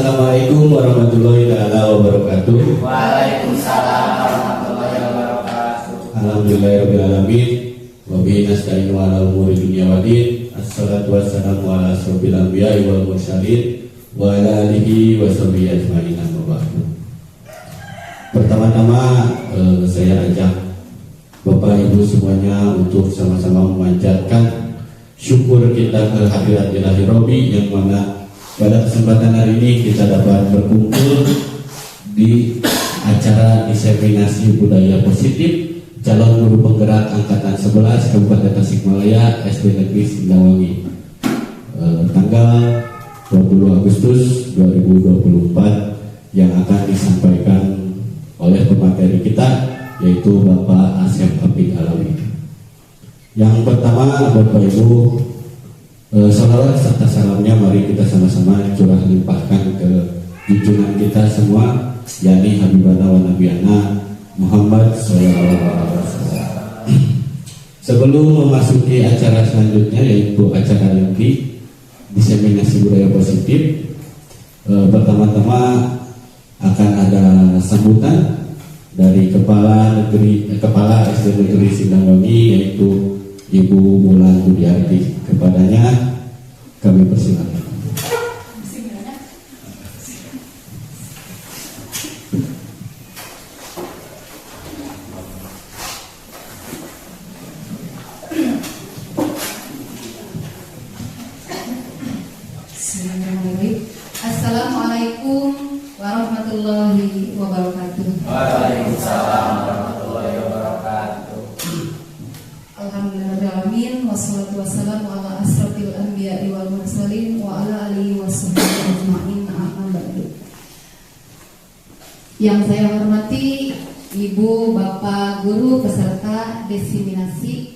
Assalamualaikum warahmatullahi wabarakatuh. Waalaikumsalam warahmatullahi wabarakatuh. Alhamdulillahirrahmanirrahim. Wa bihi nasta'inu ala umuri dunya waddin. Assalatu wassalamu ala asyrofil anbiya'i wal mursalin wa ala alihi wa sahbihi ajma'in. Pertama-tama saya ajak Bapak Ibu semuanya untuk sama-sama memanjatkan syukur kita ke hadirat Ilahi Robbi, yang mana pada kesempatan hari ini kita dapat berkumpul di acara diseminasi budaya positif calon guru penggerak angkatan 11 Kabupaten Tasikmalaya SD Negeri Sindangwangi, tanggal 20 Agustus 2024, yang akan disampaikan oleh pemateri kita, yaitu Bapak Asep Apid Alawi. Yang pertama, Bapak Ibu, salawat serta salamnya mari kita sama-sama curah limpahkan ke junjungan kita semua, yakni Habibana wa Nabiyana Muhammad SAW. Sebelum memasuki acara selanjutnya, yaitu acara inti diseminasi budaya positif, pertama-tama akan ada sambutan dari Kepala SD Negeri Sindangwangi, yaitu Ibu Mulan Budiarti. Kepadanya kami persilakan. Assalamualaikum warahmatullahi wabarakatuh. Waalaikumsalam warahmatullahi wabarakatuh. Alhamdulillahirrahmanirrahim. Wassalatu wassalamu ala asrofil anbiya'i wal mursalin wa ala alihi wasahbihi ajma'in. Amma ba'du. Yang saya hormati Ibu, Bapak, Guru, peserta diseminasi,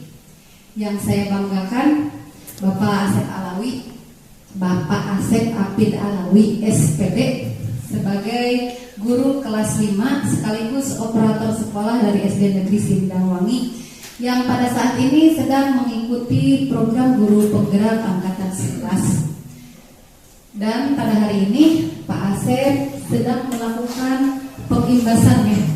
yang saya banggakan Bapak Asep Alawi, Bapak Asep Apid Alawi SPD, sebagai guru kelas 5 sekaligus operator sekolah dari SD Negeri Sindangwangi, yang pada saat ini sedang mengikuti program guru penggerak angkatan 11. Dan pada hari ini Pak Asep sedang melakukan pengimbasannya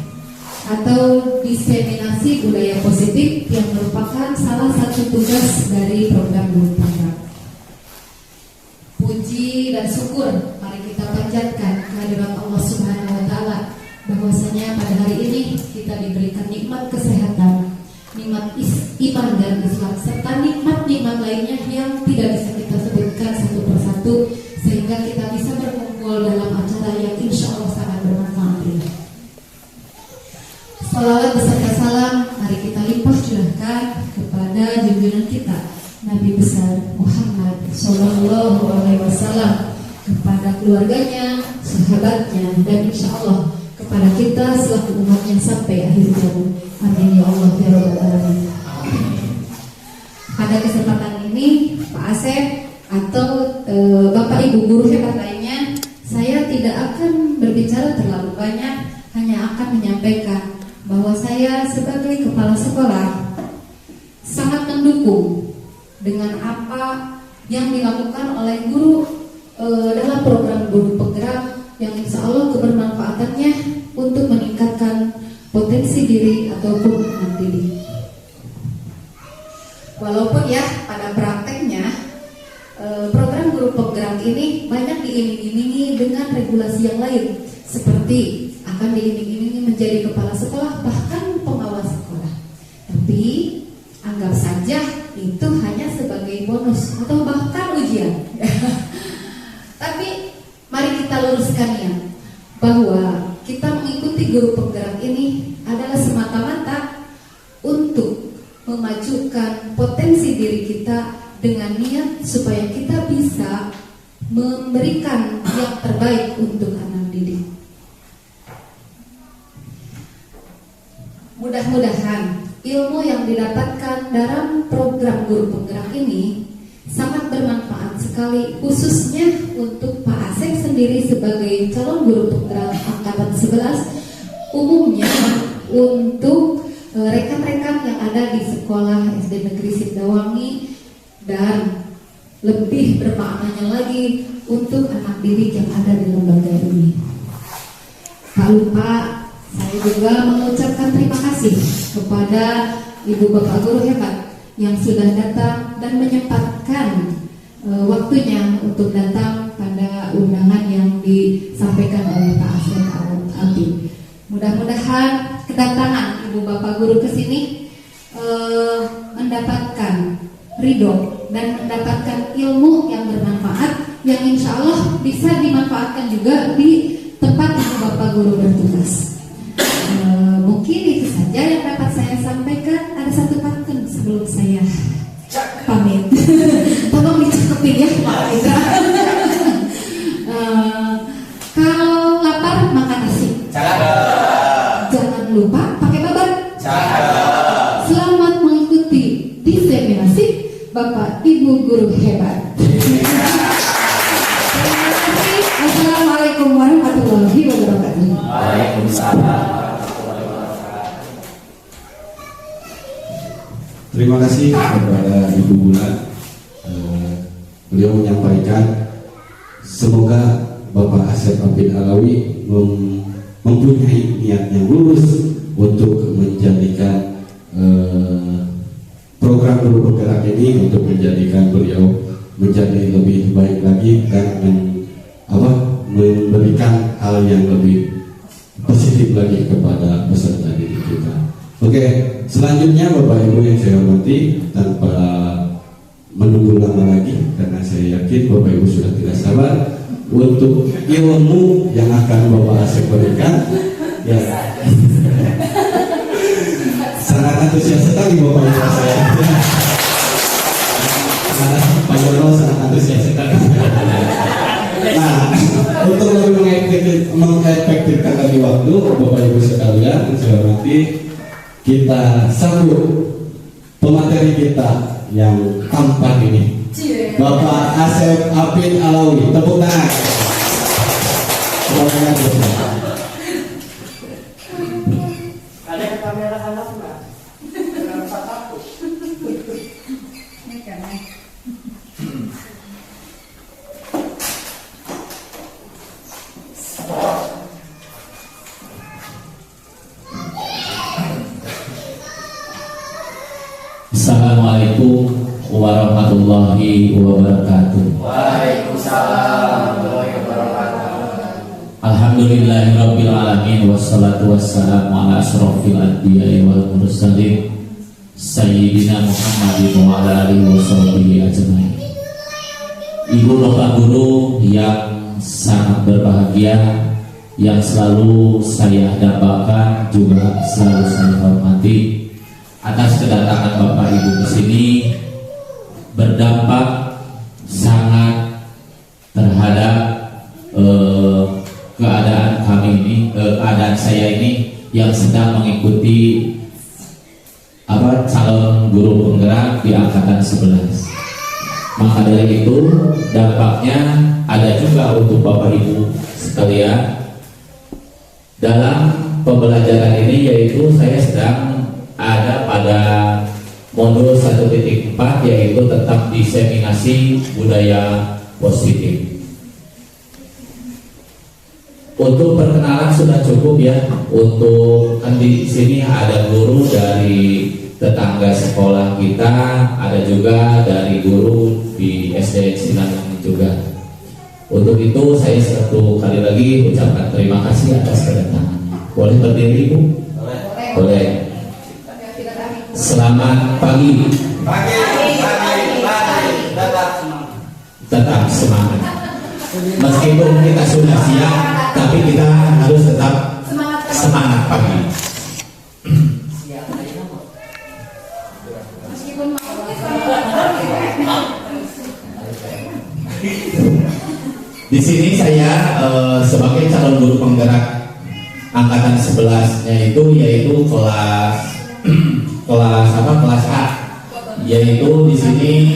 atau diseminasi budaya positif, yang merupakan salah satu tugas dari program guru penggerak. Puji dan syukur mari kita panjatkan kehadirat Allah Subhanahu wa taala, bahwasanya pada hari ini kita diberikan nikmat kesehatan, nikmat iman dan Islam, serta nikmat-nikmat lainnya yang tidak bisa kita sebutkan satu persatu, sehingga kita bisa berkumpul dalam acara yang insya Allah sangat bermanfaat ini. Salawat beserta salam mari kita limpah curahkan kepada junjungan kita Nabi besar Muhammad Sallallahu Alaihi Wasallam, kepada keluarganya, sahabatnya, dan insya Allah kepada kita selaku umatnya sampai akhir zaman. Amin ya Allah ya Rabbal Alamin. Pada kesempatan ini Pak Asep atau Bapak Ibu guru hebat lainnya, saya tidak akan berbicara terlalu banyak, hanya akan menyampaikan bahwa saya sebagai kepala sekolah sangat mendukung dengan apa yang dilakukan oleh guru dalam program guru penggerak, yang insya Allah kebermanfaatannya untuk meningkatkan potensi diri ataupun anak didik. Walaupun ya pada prakteknya program guru penggerak ini banyak diiming-imingi dengan regulasi yang lain, seperti akan diiming-imingi menjadi kepala sekolah, bahkan pengawas sekolah. Tapi anggap saja itu hanya sebagai bonus atau bahkan ujian. Tapi mari kita luruskan ya, bahwa kita mengikuti guru penggerak ini adalah semata-mata untuk memajukan potensi diri kita dengan niat supaya kita bisa memberikan yang terbaik untuk anak didik. Mudah-mudahan ilmu yang didapatkan dalam program guru penggerak ini sangat bermanfaat sekali, khususnya untuk Pak Asep sendiri sebagai calon guru penggerak angkatan 11, umumnya untuk rekan-rekan yang ada di sekolah SD Negeri Sindangwangi dan lebih bermaknanya lagi untuk anak didik yang ada di lembaga ini. Tak lupa saya juga mengucapkan terima kasih kepada Ibu Bapak Guru hebat yang sudah datang dan menyempatkan waktunya untuk datang pada undangan yang disampaikan oleh Pak Asep Alwi. Mudah-mudahan kedatangan Ibu Bapak Guru ke sini mendapatkan ridho dan mendapatkan ilmu yang bermanfaat yang insya Allah bisa dimanfaatkan juga di tempat Ibu Bapak Guru bertugas. Mungkin itu saja yang dapat saya sampaikan. Ada satu pantun sebelum saya pamit. Tolong dicakepin ya Pak Ida. Kalau lapar makan nasi. Jangan lupa pakai babat. Selamat mengikuti diseminasi Bapak Ibu Guru hebat. Terima kasih. Assalamualaikum warahmatullahi wabarakatuh. Waalaikumsalam. Terima kasih kepada Ibu Bulan. Beliau menyampaikan semoga Bapak Asep Apin Alawi mempunyai niat yang lurus untuk menjadikan program Guru Bergerak ini untuk menjadikan beliau menjadi lebih baik lagi dan memberikan hal yang lebih positif lagi kepada peserta didik kita. Oke, selanjutnya Bapak Ibu yang saya hormati, tanpa menunggu lama lagi karena saya yakin Bapak Ibu sudah tidak sabar untuk ilmu yang akan Bapak Asep berikan. Ya, sangat antusias sekali Bapak Ibu saya. Pak Yono sangat antusias sekali. Nah, untuk lebih mengefektifkan lagi waktu, Bapak Ibu sekalian yang saya hormati, kita sambut pemateri kita yang tampan ini, Bapak Asep Apin Alawi. Tepuk tangan. Ada kamera halal nggak? Jangan takut. Assalamualaikum warahmatullahi wabarakatuh. Waalaikumsalam warahmatullahi wabarakatuh. Alhamdulillahirabbil alamin wassalatu wassalamu ala asrofil anbiya'i wal mursalin sayyidina Muhammadin wa ala alihi washabbihi ajmain. Ibu Bapak Guru yang sangat berbahagia, yang selalu saya dambakan juga selalu saya hormati, atas kedatangan Bapak Ibu di sini berdampak sangat terhadap keadaan kami ini, keadaan saya ini yang sedang mengikuti calon guru penggerak di angkatan 11. Maka dari itu dampaknya ada juga untuk Bapak Ibu sekalian dalam pembelajaran ini, yaitu saya sedang ada pada modul 1.4 yaitu tentang diseminasi budaya positif. Untuk perkenalan sudah cukup ya. Untuk kan di sini ada guru dari tetangga sekolah kita, ada juga dari guru di SD Sinanung juga. Untuk itu saya satu kali lagi ucapkan terima kasih atas kedatangannya. Boleh berdiri Bu? Boleh. Selamat pagi. Tetap semangat. Meskipun kita sudah siang, tapi kita harus tetap semangat pagi. Di sini saya sebagai calon guru penggerak angkatan 11-nya yaitu kelas A, yaitu di sini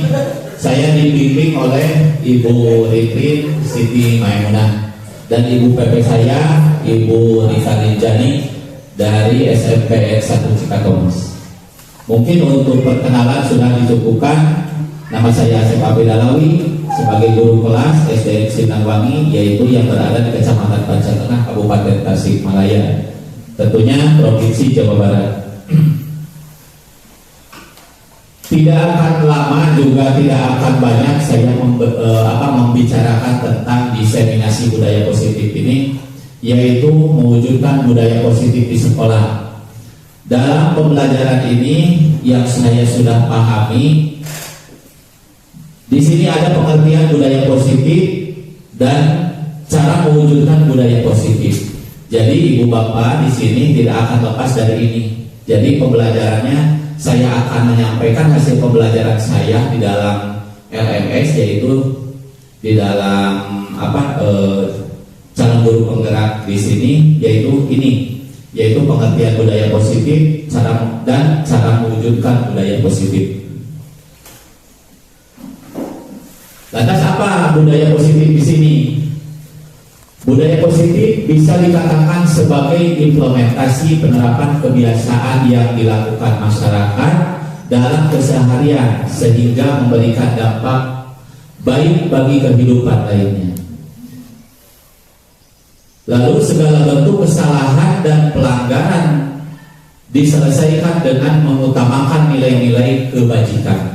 saya dibimbing oleh Ibu Rikrin Siti Maimunah dan Ibu PP saya Ibu Rika Linjani dari SMP 1 Cikatomas. Mungkin untuk perkenalan sudah dicukupkan. Nama saya Asep Abid Alawi sebagai guru kelas SDN Sinangwangi, yaitu yang berada di Kecamatan Pancatengah, Kabupaten Tasikmalaya, tentunya Provinsi Jawa Barat. Tidak akan lama juga tidak akan banyak saya membicarakan tentang diseminasi budaya positif ini, yaitu mewujudkan budaya positif di sekolah. Dalam pembelajaran ini yang saya sudah pahami, di sini ada pengertian budaya positif dan cara mewujudkan budaya positif. Jadi ibu bapak di sini tidak akan lepas dari ini. Jadi pembelajarannya saya akan menyampaikan hasil pembelajaran saya di dalam LMS, yaitu di dalam calon guru penggerak di sini, yaitu pengertian budaya positif dan cara mewujudkan budaya positif. Lantas apa budaya positif di sini? Budaya positif bisa dikatakan sebagai implementasi penerapan kebiasaan yang dilakukan masyarakat dalam keseharian sehingga memberikan dampak baik bagi kehidupan lainnya. Lalu segala bentuk kesalahan dan pelanggaran diselesaikan dengan mengutamakan nilai-nilai kebajikan.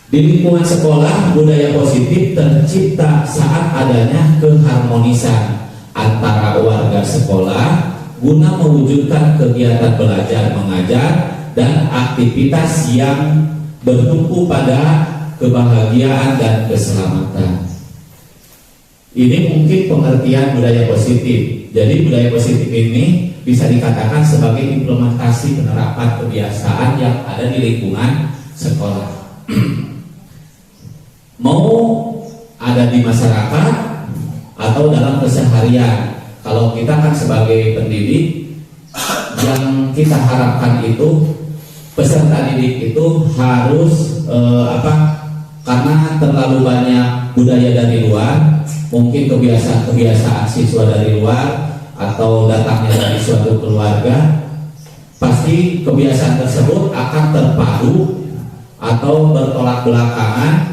Di lingkungan sekolah, budaya positif tercipta saat adanya keharmonisan antara warga sekolah guna mewujudkan kegiatan belajar mengajar dan aktivitas yang bertumpu pada kebahagiaan dan keselamatan. Ini mungkin pengertian budaya positif. Jadi budaya positif ini bisa dikatakan sebagai implementasi penerapan kebiasaan yang ada di lingkungan sekolah. Mau ada di masyarakat atau dalam keseharian. Kalau kita kan sebagai pendidik, yang kita harapkan itu peserta didik itu harus karena terlalu banyak budaya dari luar, mungkin kebiasaan siswa dari luar atau datangnya dari suatu keluarga, pasti kebiasaan tersebut akan terpadu atau bertolak belakangan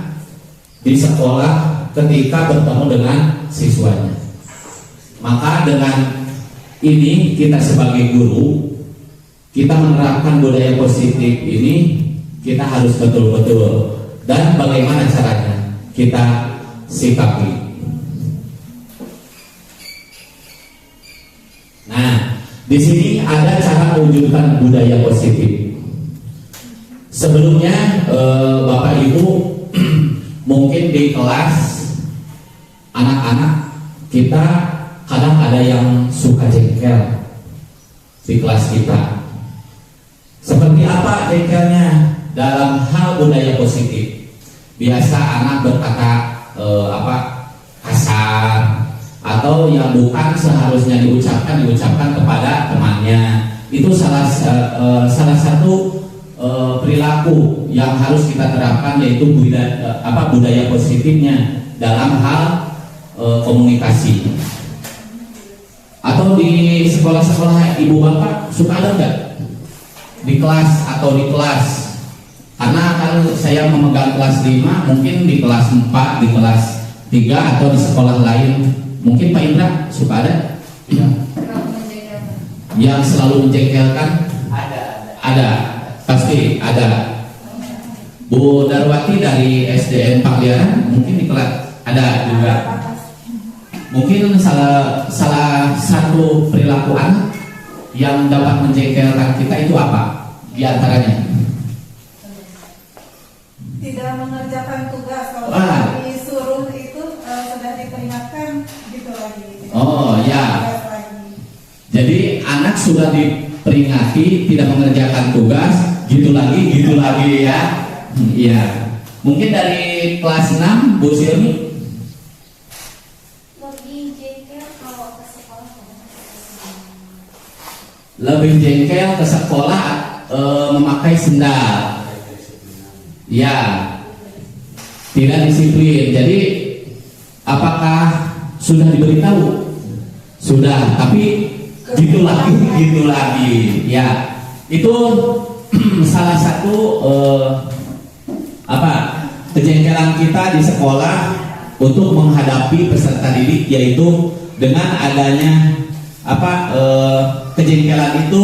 di sekolah ketika bertemu dengan siswanya. Maka dengan ini kita sebagai guru, kita menerapkan budaya positif ini, kita harus betul-betul. Dan bagaimana caranya kita sikapi. Nah, di sini ada cara mewujudkan budaya positif. Sebelumnya Bapak Ibu mungkin di kelas anak-anak kita kadang ada yang suka jengkel di kelas kita. Seperti apa jengkelnya? Dalam hal budaya positif, biasa anak berkata kasar atau yang bukan seharusnya diucapkan kepada temannya. Itu salah satu perilaku yang harus kita terapkan, yaitu budaya positifnya dalam hal komunikasi. Atau di sekolah-sekolah ibu bapak suka ada nggak di kelas atau di kelas? Karena kalau saya memegang kelas 5, mungkin di kelas 4, di kelas 3 atau di sekolah lain, mungkin Pak Indra suka ada? Ya. Yang selalu menjengkelkan? Ada. Pasti ada. Bu Darwati dari SDN Pagliaran mungkin di kelas ada juga. Mungkin salah satu perilaku anak yang dapat menjengkelkan kita itu apa? Di antaranya? Tidak mengerjakan tugas. Kalau disuruh itu sudah diperingatkan gitu lagi. Oh ya. Jadi anak sudah diperingati tidak mengerjakan tugas, gitu lagi ya. Iya. Mungkin dari kelas 6 Bu Silmi. Lebih jengkel kalau ke sekolah. Lebih jengkel ke sekolah memakai sendal. Ya, tidak disiplin. Jadi apakah sudah diberitahu? Sudah, tapi gitu lagi. Ya, itu salah satu apa kejengkelan kita di sekolah untuk menghadapi peserta didik, yaitu dengan adanya kejengkelan itu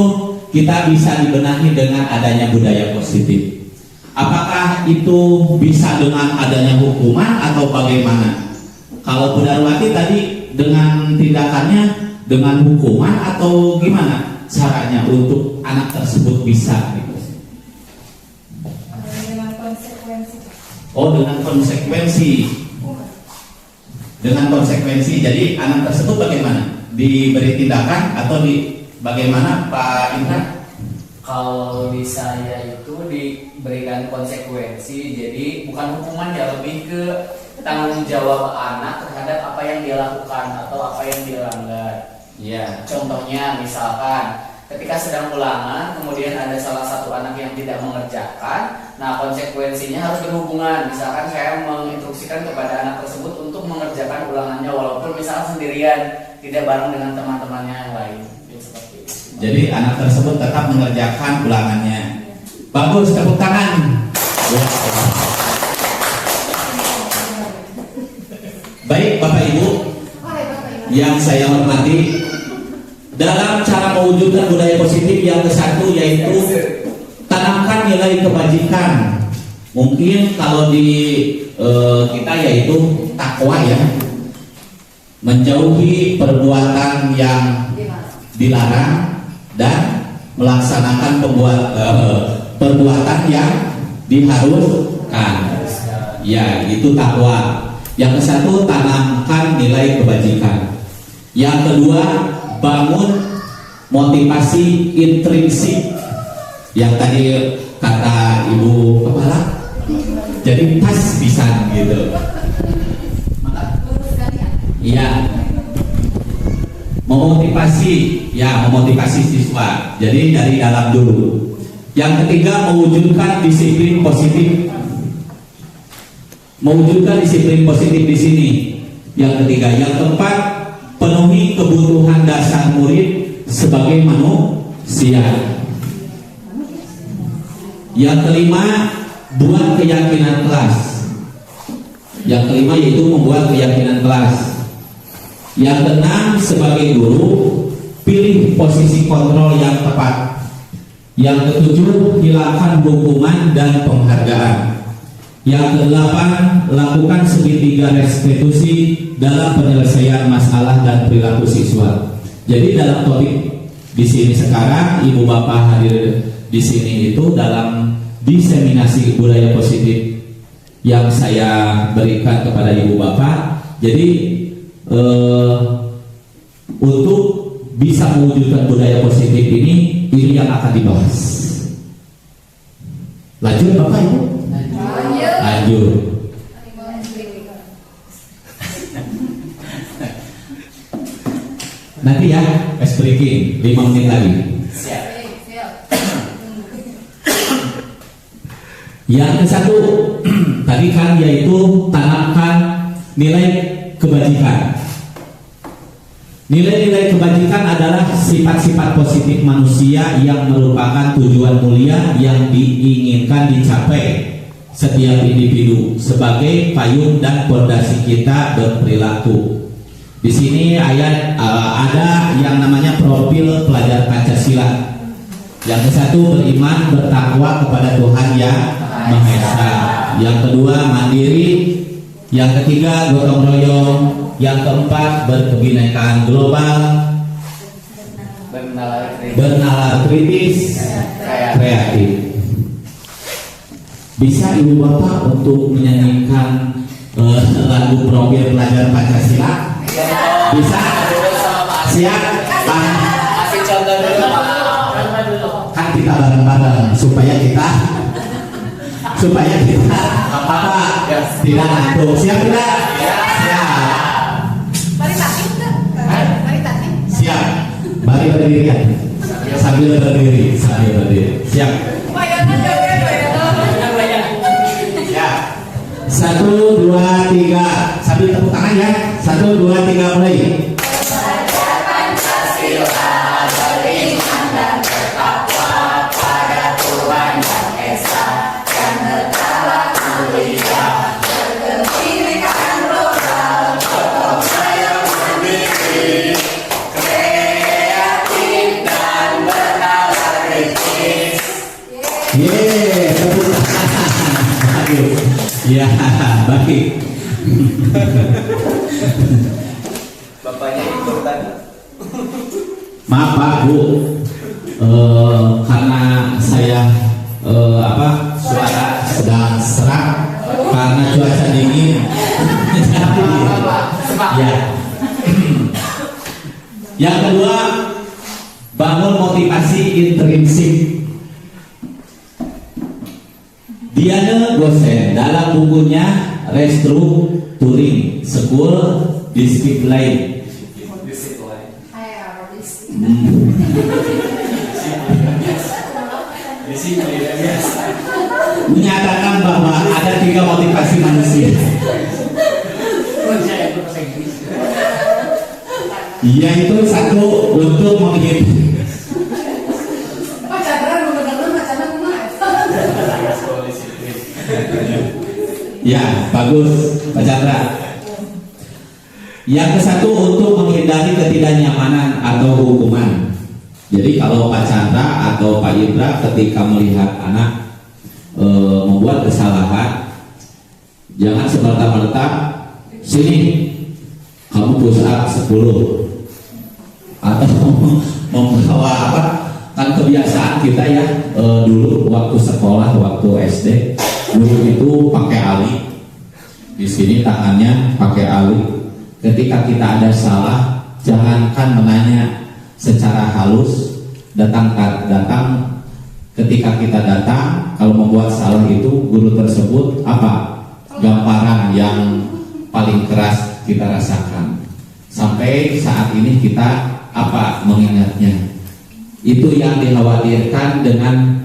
kita bisa dibenahi dengan adanya budaya positif. Apakah itu bisa dengan adanya hukuman atau bagaimana? Kalau Bu Darwati tadi dengan tindakannya dengan hukuman atau gimana caranya untuk anak tersebut bisa gitu? Dengan konsekuensi. Oh, dengan konsekuensi. Dengan konsekuensi. Jadi anak tersebut bagaimana? Diberi tindakan atau bagaimana Pak Indra? Kalau di saya itu diberikan konsekuensi, jadi bukan hukuman ya, lebih ke tanggung jawab anak terhadap apa yang dia lakukan atau apa yang dia langgar. Ya, contohnya misalkan ketika sedang ulangan, kemudian ada salah satu anak yang tidak mengerjakan, nah konsekuensinya harus berhubungan. Misalkan saya menginstruksikan kepada anak tersebut untuk mengerjakan ulangannya walaupun misalkan sendirian, tidak bareng dengan teman-temannya yang lain. Seperti itu. Jadi anak tersebut tetap mengerjakan ulangannya. Bagus, tepuk tangan. Baik Bapak Ibu yang saya hormati, dalam cara mewujudkan budaya positif yang ke-1 yaitu tanamkan nilai kebajikan. Mungkin kalau di kita yaitu takwa ya, menjauhi perbuatan yang dilarang dan melaksanakan perbuatan yang diharuskan. Ya, itu takwa. Yang ke-1 tanamkan nilai kebajikan. Yang kedua, bangun motivasi intrinsik. Yang tadi kata Ibu Kepala, jadi pas bisa gitu. Iya. Memotivasi siswa. Jadi dari dalam dulu. Yang ketiga, mewujudkan disiplin positif. Mewujudkan disiplin positif di sini. Yang ketiga, yang keempat, penuhi kebutuhan dasar murid sebagai manusia. Yang kelima, buat keyakinan kelas. Yang kelima yaitu membuat keyakinan kelas. Yang keenam, sebagai guru, pilih posisi kontrol yang tepat. Yang ketujuh, hilangkan hukuman dan penghargaan. Yang kedelapan, lakukan segitiga restitusi dalam penyelesaian masalah dan perilaku siswa. Jadi dalam topik di sini sekarang, Ibu Bapak hadir di sini itu dalam diseminasi budaya positif yang saya berikan kepada Ibu Bapak. Jadi untuk bisa mewujudkan budaya positif ini yang akan dibahas. Lanjut Bapak Ibu. Lanjut. Nanti ya, ice breaking 5 menit lagi. Siap. Yang ke-1 tadi kan yaitu tanamkan nilai kebajikan. Nilai-nilai kebajikan adalah sifat-sifat positif manusia yang merupakan tujuan mulia yang diinginkan dicapai setiap individu sebagai payung dan fondasi kita berperilaku. Di sini ayat ada yang namanya profil pelajar Pancasila. Yang ke-1 beriman bertakwa kepada Tuhan yang Maha Esa. Yang kedua mandiri. Yang ketiga gotong royong. Yang keempat berkebinekaan global. Bernalar kritis, kreatif. Bisa Ibu Bapak untuk menyanyikan lagu profil pelajar Pancasila? Bisa? Siap? Kasih contoh dulu Pak. Kan kita bareng-bareng supaya kita tidak ngantuk. Siap tidak? Siap. Siap. Mari berdiri ya. Sambil berdiri. Siap. Ya. 1, 2, 3. Sambil tepuk tangan ya. 1, 2, 3 mulai. tepuk tangan. Aduh. Ya, baik. Bapaknya ikutan. Maaf Pak Bu, karena saya suara sedang serak karena cuaca dingin. Ya. Yang kedua, bangun motivasi intrinsik. Diana Gosen dalam bukunya Restructuring School Discipline menyatakan bahwa ada 3 motivasi manusia, yaitu satu untuk menghidupi. Ya, bagus Pak Chandra. Yang ke-1 untuk menghindari ketidaknyamanan atau hukuman. Jadi kalau Pak Chandra atau Pak Indra ketika melihat anak membuat kesalahan, jangan semerta-merta sini kamu push up 10 atau membawa apa, kan kebiasaan kita ya dulu waktu sekolah, waktu SD dulu itu pakai ali, di sini tangannya pakai ali. Ketika kita ada salah, jangankan menanya secara halus, datang. Ketika kita datang, kalau membuat salah itu guru tersebut apa? Gamparan yang paling keras kita rasakan. Sampai saat ini kita apa mengingatnya? Itu yang dikhawatirkan dengan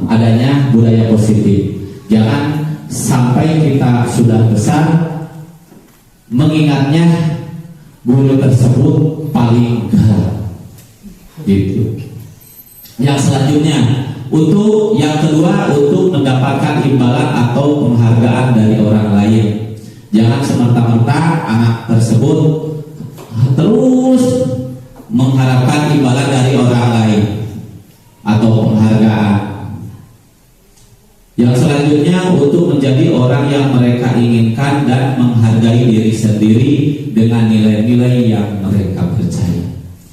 adanya budaya positif. Jangan sampai kita sudah besar mengingatnya guru tersebut paling galak. Gitu. Yang selanjutnya, untuk yang kedua, untuk mendapatkan imbalan atau penghargaan dari orang lain. Jangan semerta-merta anak tersebut terus mengharapkan imbalan dari orang lain atau penghargaan. Yang selanjutnya, untuk menjadi orang yang mereka inginkan dan menghargai diri sendiri dengan nilai-nilai yang mereka percaya.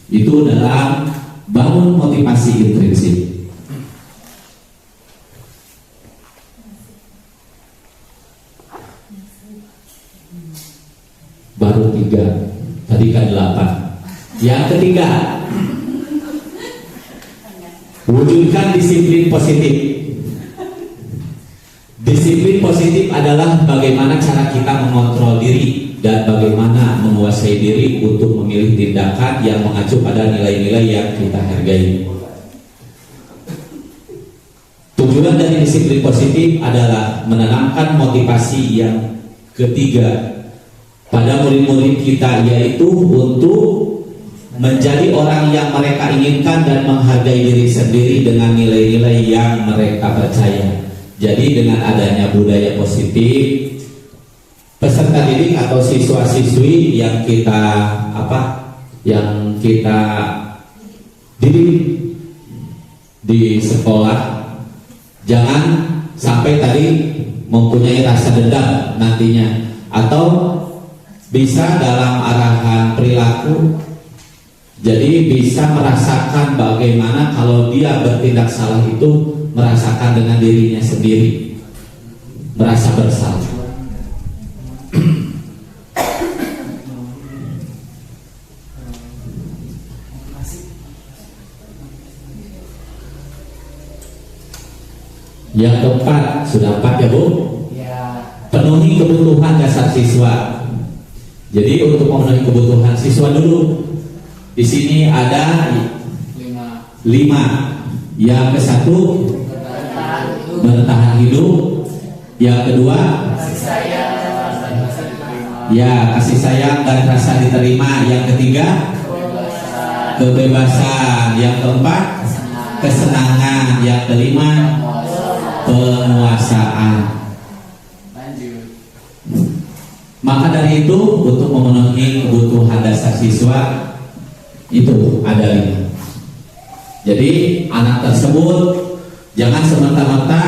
Itu dalam bangun motivasi intrinsik. Baru 3, tadi kan 8. Yang ketiga, wujudkan disiplin positif. Disiplin positif adalah bagaimana cara kita mengontrol diri dan bagaimana menguasai diri untuk memilih tindakan yang mengacu pada nilai-nilai yang kita hargai. Tujuan dari disiplin positif adalah menanamkan motivasi yang ketiga pada murid-murid kita, yaitu untuk menjadi orang yang mereka inginkan dan menghargai diri sendiri dengan nilai-nilai yang mereka percaya. Jadi dengan adanya budaya positif, peserta didik atau siswa-siswi yang kita didik di sekolah, jangan sampai tadi mempunyai rasa dendam nantinya, atau bisa dalam arahan perilaku, jadi bisa merasakan bagaimana kalau dia bertindak salah itu merasakan dengan dirinya sendiri, merasa bersalah. Yang keempat, sudah 4 ya Bu? Ya. Penuhi kebutuhan dasar siswa. Jadi untuk memenuhi kebutuhan siswa dulu, di sini ada 5. Yang ke-1 bertahan hidup. Yang kedua, kasih sayang dan rasa diterima. Yang ketiga, kebebasan. Yang keempat, kesenangan. Yang kelima, penguasaan. Maka dari itu, untuk memenuhi kebutuhan dasar siswa itu ada 5. Jadi anak tersebut Jangan semata-mata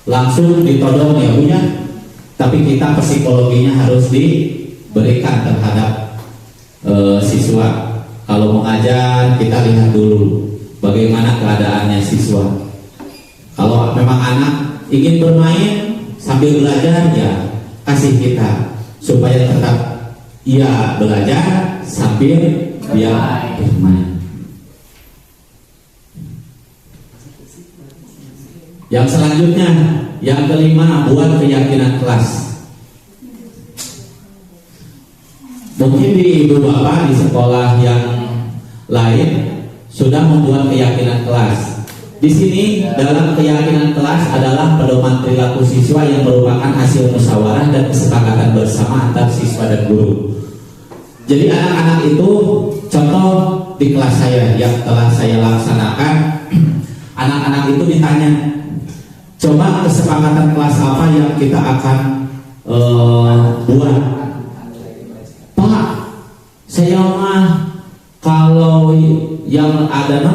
langsung ditodong ya Bu ya, tapi kita psikologinya harus diberikan terhadap siswa. Kalau mengajar kita lihat dulu bagaimana keadaannya siswa. Kalau memang anak ingin bermain sambil belajar, ya kasih kita supaya tetap ia belajar sambil dia bermain. Yang selanjutnya, yang kelima, buat keyakinan kelas. Mungkin di ibu bapak di sekolah yang lain sudah membuat keyakinan kelas. Di sini dalam keyakinan kelas adalah pedoman perilaku siswa yang merupakan hasil musyawarah dan kesepakatan bersama antar siswa dan guru. Jadi anak-anak itu, contoh di kelas saya yang telah saya laksanakan, anak-anak itu ditanya, coba kesepakatan kelas apa yang kita akan buat? Pak, saya mah kalau yang ada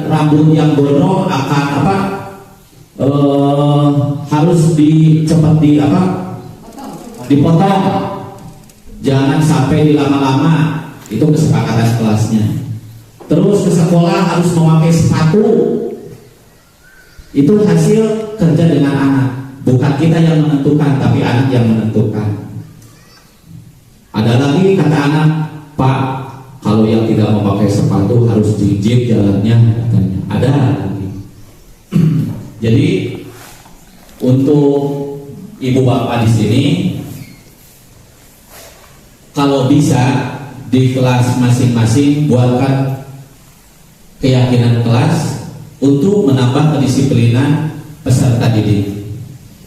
rambut yang gondrong akan harus dipotong, jangan sampai dilama-lama. Itu kesepakatan kelasnya. Terus ke sekolah harus memakai sepatu. Itu hasil kerja dengan anak. Bukan kita yang menentukan, tapi anak yang menentukan. Ada lagi kata anak, Pak, kalau yang tidak memakai sepatu harus dijit jalannya, katanya. Ada lagi. Jadi untuk ibu bapak di sini, kalau bisa di kelas masing-masing buatkan keyakinan kelas untuk menambah kedisiplinan peserta didik.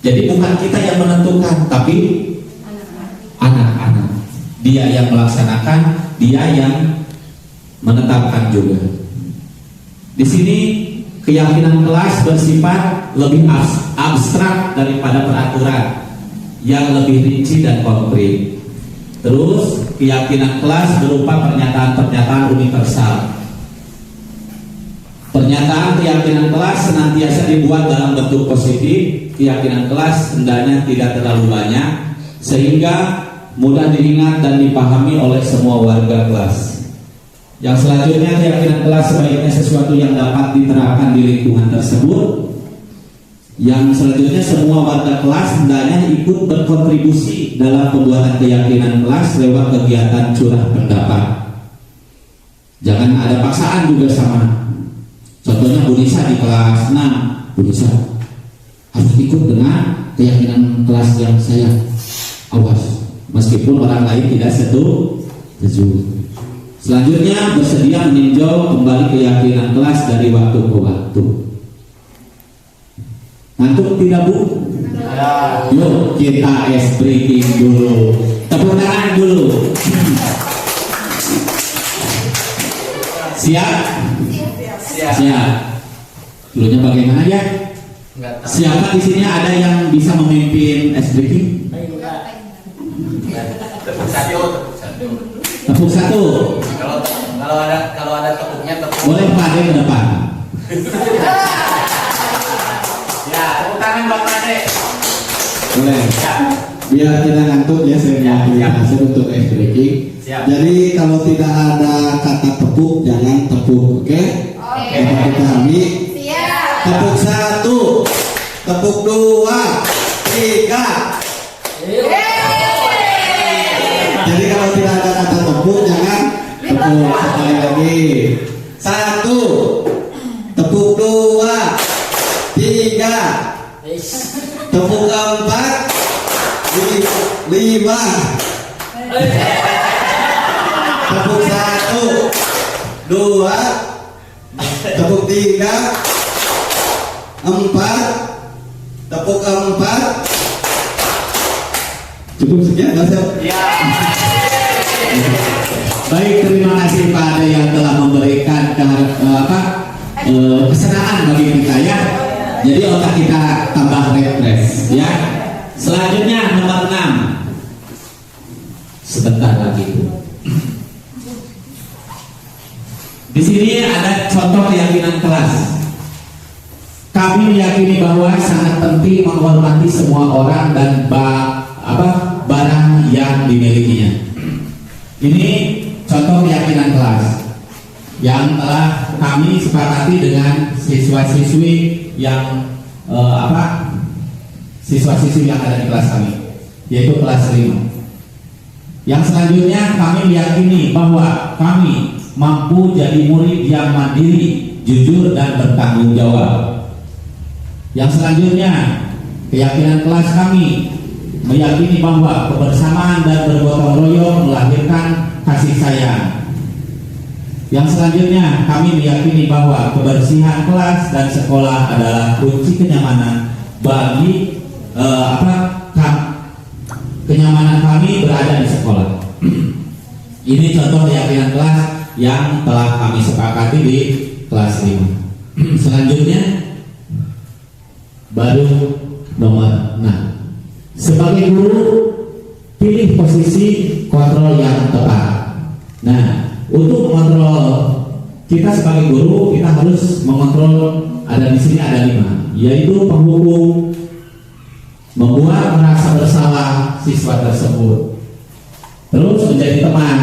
Jadi bukan kita yang menentukan, tapi anak-anak. Dia yang melaksanakan, dia yang menetapkan juga. Di sini keyakinan kelas bersifat lebih abstrak daripada peraturan yang lebih rinci dan konkret. Terus keyakinan kelas berupa pernyataan-pernyataan universal. Pernyataan keyakinan kelas senantiasa dibuat dalam bentuk positif. Keyakinan kelas hendaknya tidak terlalu banyak sehingga mudah diingat dan dipahami oleh semua warga kelas. Yang selanjutnya, keyakinan kelas sebaiknya sesuatu yang dapat diterapkan di lingkungan tersebut. Yang selanjutnya, semua warga kelas hendaknya ikut berkontribusi dalam pembuatan keyakinan kelas lewat kegiatan curah pendapat. Jangan ada paksaan juga sama. Contohnya Bu Nisa di kelas 6, Bu Nisa harus ikut dengan keyakinan kelas yang saya. Awas, meskipun orang lain tidak setuju. Selanjutnya, bersedia meninjau kembali keyakinan kelas dari waktu ke waktu. Ngantuk tidak Bu? Ya. Yuk kita ice breaking dulu. Tepuk tangan dulu. Siap? Siap. Dulunya bagaimana ya? Siapa di sini ada yang bisa memimpin ice breaking? Tepuk satu. Kalau ada tepuknya tepuk. Boleh Pak Ade ke depan. Ya, tepuk tangan buat Pak Ade. Boleh. Ya. Biar kita ngantuk ya, saya hasil untuk ice breaking. Siap. Jadi kalau tidak ada kata tepuk, jangan tepuk, oke? Dapat dipahami? Tepuk satu, tepuk dua, tiga. Jadi kalau tidak ada kata tepuk, jangan tepuk. Sekali lagi. Satu, tepuk dua, tiga, tepuk keempat, lima, tepuk satu, dua, tepuk tiga, empat, tepuk keempat. Cukup sekian, Mas? Ya. Baik, terima kasih Pak Ade yang telah memberikan kesenangan bagi kita ya. Jadi otak kita tambah refresh ya. Selanjutnya nomor 6. Sebentar lagi Bu. Di sini ada contoh keyakinan kelas. Kami meyakini bahwa sangat penting menghormati semua orang dan barang yang dimilikinya. Ini contoh keyakinan kelas yang telah kami sepakati dengan siswa-siswi yang siswa-siswi yang ada di kelas kami, yaitu kelas 5. Yang selanjutnya kami meyakini bahwa kami mampu jadi murid yang mandiri, jujur dan bertanggung jawab. Yang selanjutnya, keyakinan kelas kami meyakini bahwa kebersamaan dan bergotong royong melahirkan kasih sayang. Yang selanjutnya, kami meyakini bahwa kebersihan kelas dan sekolah adalah kunci kenyamanan bagi kenyamanan kami berada di sekolah. Ini contoh keyakinan kelas yang telah kami sepakati di kelas 5. Selanjutnya baru nomor 6. Sebagai guru, pilih posisi kontrol yang tepat. Nah, untuk mengontrol kita sebagai guru, kita harus mengontrol, ada di sini ada 5, yaitu penghukum, membuat merasa bersalah siswa tersebut, terus menjadi teman,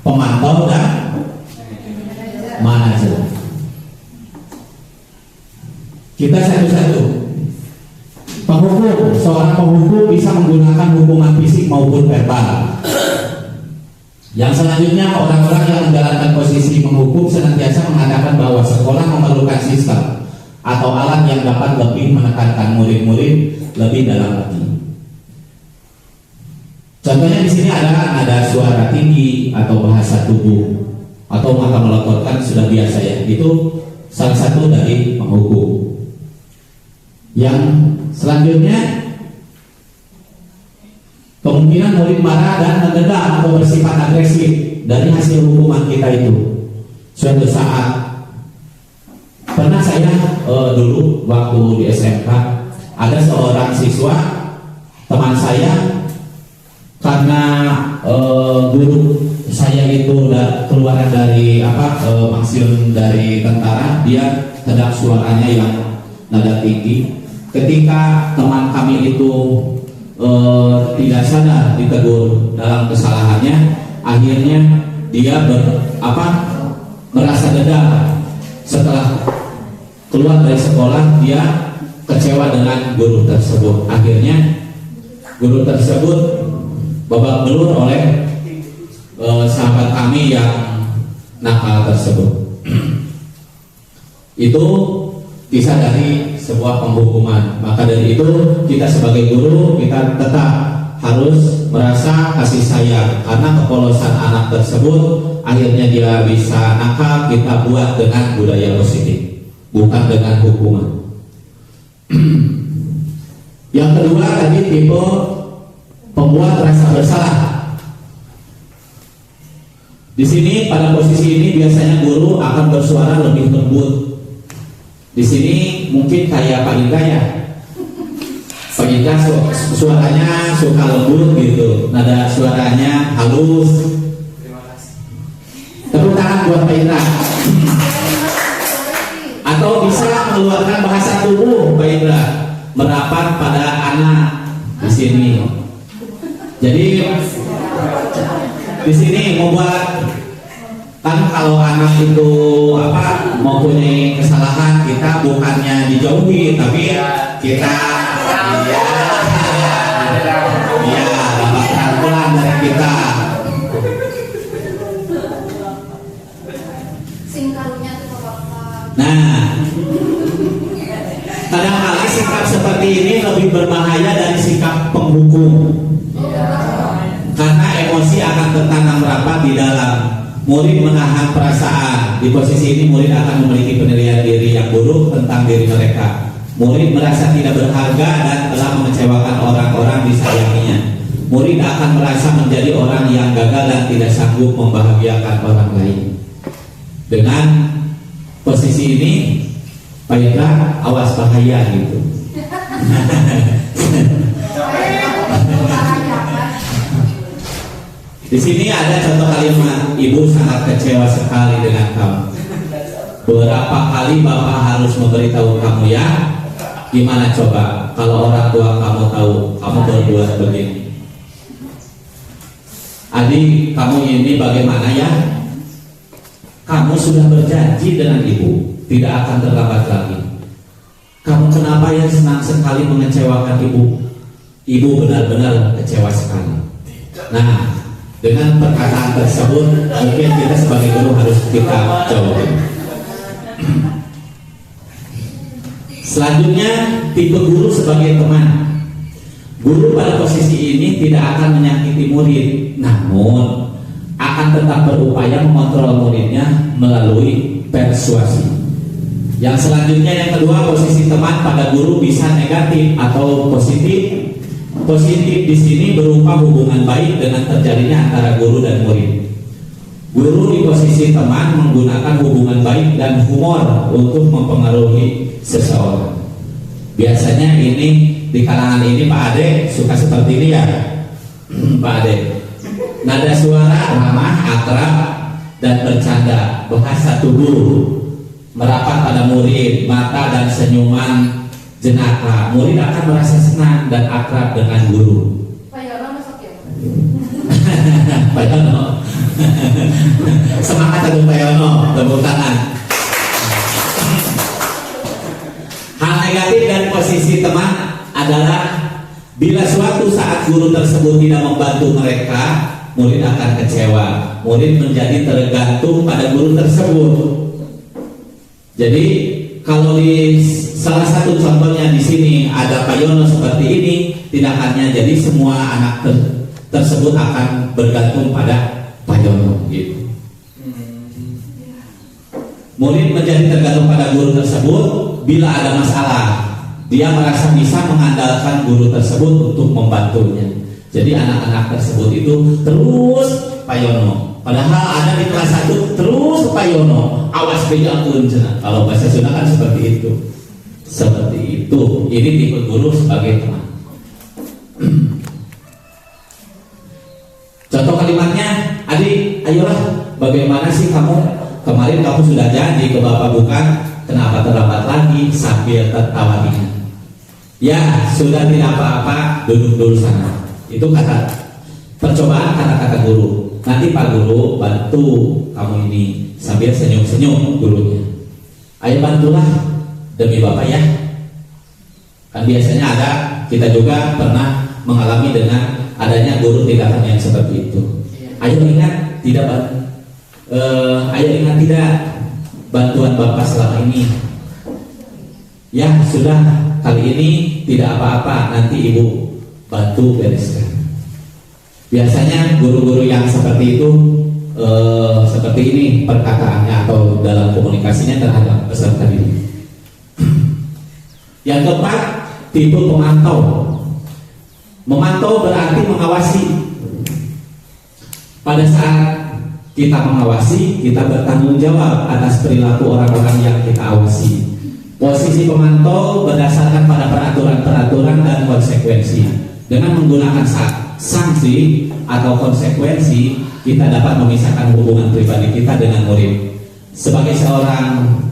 pemantau dan manajer. Kita satu-satu. Penghukum, seorang penghukum bisa menggunakan hukuman fisik maupun verbal. Yang selanjutnya, orang-orang yang menjalankan posisi menghukum senantiasa mengatakan bahwa sekolah memerlukan sistem atau alat yang dapat lebih menekankan murid-murid lebih dalam lagi. Contohnya di sini ada suara tinggi atau bahasa tubuh atau mata melototkan, sudah biasa ya. Itu salah satu dari penghukum. Yang selanjutnya, kemungkinan murid marah dan mendendam atau bersifat agresif dari hasil hukuman kita itu. Suatu saat pernah saya dulu waktu di SMK, ada seorang siswa teman saya, karena guru saya itu keluaran dari pensiun dari tentara, dia sedang suaranya yang nada tinggi. Ketika teman kami itu tidak sadar ditegur dalam kesalahannya, akhirnya dia merasa dendam. Setelah keluar dari sekolah, dia kecewa dengan guru tersebut. Akhirnya guru tersebut babak belur oleh sahabat kami yang nakal tersebut. Itu kisah dari sebuah penghukuman. Maka dari itu, kita sebagai guru, kita tetap harus merasa kasih sayang, karena kepolosan anak tersebut akhirnya dia bisa nakal, kita buat dengan budaya positif, bukan dengan hukuman. Yang kedua tadi tipe pembuat rasa bersalah. Di sini pada posisi ini biasanya guru akan bersuara lebih lembut. Di sini mungkin kayak Pak Indra ya. Pak Indra suaranya suka lembut gitu, nada suaranya halus. Tepuk tangan buat Pak Indra. Atau bisa mengeluarkan bahasa tubuh Pak Indra, merapat pada anak di sini. Jadi di sini membuat, kan kalau anak itu mempunyai kesalahan, kita bukannya dijauhi, tapi kita dapat rangkulan dari kita. Singkatnya tuh Bapak. Nah, kadang-kala sikap seperti ini lebih berbahaya dari sikap penghukum, karena emosi akan tertanam rapat di dalam. Murid menahan perasaan. Di posisi ini murid akan memiliki penilaian diri yang buruk tentang diri mereka. Murid merasa tidak berharga dan telah mengecewakan orang-orang disayanginya. Murid akan merasa menjadi orang yang gagal dan tidak sanggup membahagiakan orang lain. Dengan posisi ini, Pak Indra, awas bahaya gitu. Di sini ada contoh kalimat, ibu sangat kecewa sekali dengan kamu. Berapa kali Bapak harus memberitahu kamu ya? Gimana coba kalau orang tua kamu tahu kamu berbuat begini? Adik, kamu ini bagaimana ya? Kamu sudah berjanji dengan ibu tidak akan terlambat lagi. Kamu kenapa ya senang sekali mengecewakan ibu? Ibu benar-benar kecewa sekali. Nah, dengan perkataan tersebut mungkin kita sebagai guru harus kita jawab. Selanjutnya, tipe guru sebagai teman. Guru pada posisi ini tidak akan menyakiti murid, namun akan tetap berupaya mengontrol muridnya melalui persuasi. Yang selanjutnya, yang kedua, posisi teman pada guru bisa negatif atau positif. Positif di sini berupa hubungan baik dengan terjadinya antara guru dan murid. Guru di posisi teman menggunakan hubungan baik dan humor untuk mempengaruhi seseorang. Biasanya ini di kalangan ini Pak Ade suka seperti ini ya, Pak Ade. Nada suara ramah, akrab, dan bercanda, bahasa tubuh merapat pada murid, mata dan senyuman jenaka. Murid akan merasa senang dan akrab dengan guru. Pak Yono masuk ya? Pak Yono. Semangat satu Pak Yono, tepuk tangan. Hal negatif dari posisi teman adalah bila suatu saat guru tersebut tidak membantu mereka, murid akan kecewa. Murid menjadi tergantung pada guru tersebut. Jadi kalau di salah satu contohnya di sini ada Pak Yono seperti ini, tidak hanya jadi semua anak tersebut akan bergantung pada Pak Yono gitu. Murid menjadi tergantung pada guru tersebut. Bila ada masalah, dia merasa bisa mengandalkan guru tersebut untuk membantunya. Jadi anak-anak tersebut itu terus Pak Yono. Padahal ada di kelas 1 terus Pak Yono. Awas bejakeun cenah. Kalau bahasa Sunda kan seperti itu. Seperti itu. Ini tipe guru sebagai teman. Contoh kalimatnya, adik, ayolah, bagaimana sih kamu? Kemarin kamu sudah janji ke Bapak bukan? Kenapa terlambat lagi? Sambil tertawa ringan. Ya, sudah tidak apa-apa, duduk dulu sana. Itu kata percobaan kata-kata guru. Nanti Pak Guru bantu kamu ini, sambil senyum-senyum gurunya. Ayo bantulah demi Bapak ya. Kan biasanya ada, kita juga pernah mengalami dengan adanya guru tindakan yang seperti itu. Ayo ingat tidak bantuan Bapak selama ini. Ya sudah, kali ini tidak apa-apa, nanti Ibu bantu bereskan. Biasanya guru-guru yang seperti itu seperti ini perkataannya atau dalam komunikasinya terhadap peserta didik. Yang keempat, tipe pemantau. Memantau berarti mengawasi. Pada saat kita mengawasi, kita bertanggung jawab atas perilaku orang-orang yang kita awasi. Posisi pemantau berdasarkan pada peraturan-peraturan dan konsekuensi. Dengan menggunakan sanksi atau konsekuensi, kita dapat memisahkan hubungan pribadi kita dengan murid. Sebagai seseorang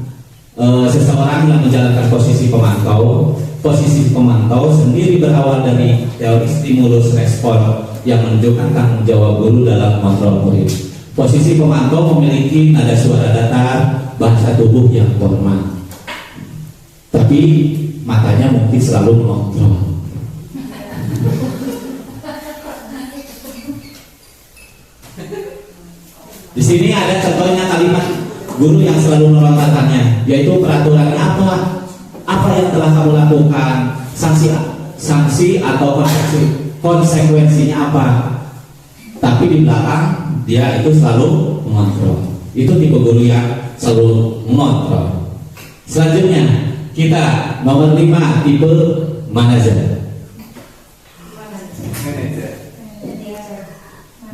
yang menjalankan posisi pemantau sendiri berawal dari teori stimulus respon yang menunjukkan tanggung jawab guru dalam kontrol murid. Posisi pemantau memiliki nada suara datar, bahasa tubuh yang formal, tapi matanya mungkin selalu mengontrol. Di sini ada contohnya kalimat guru yang selalu melontarkannya, yaitu peraturannya apa? Apa yang telah kamu lakukan? Sanksi atau konsekuensinya apa? Tapi di belakang dia itu selalu mengontrol. Itu tipe guru yang selalu mengontrol. Selanjutnya kita nomor 5, tipe manajer.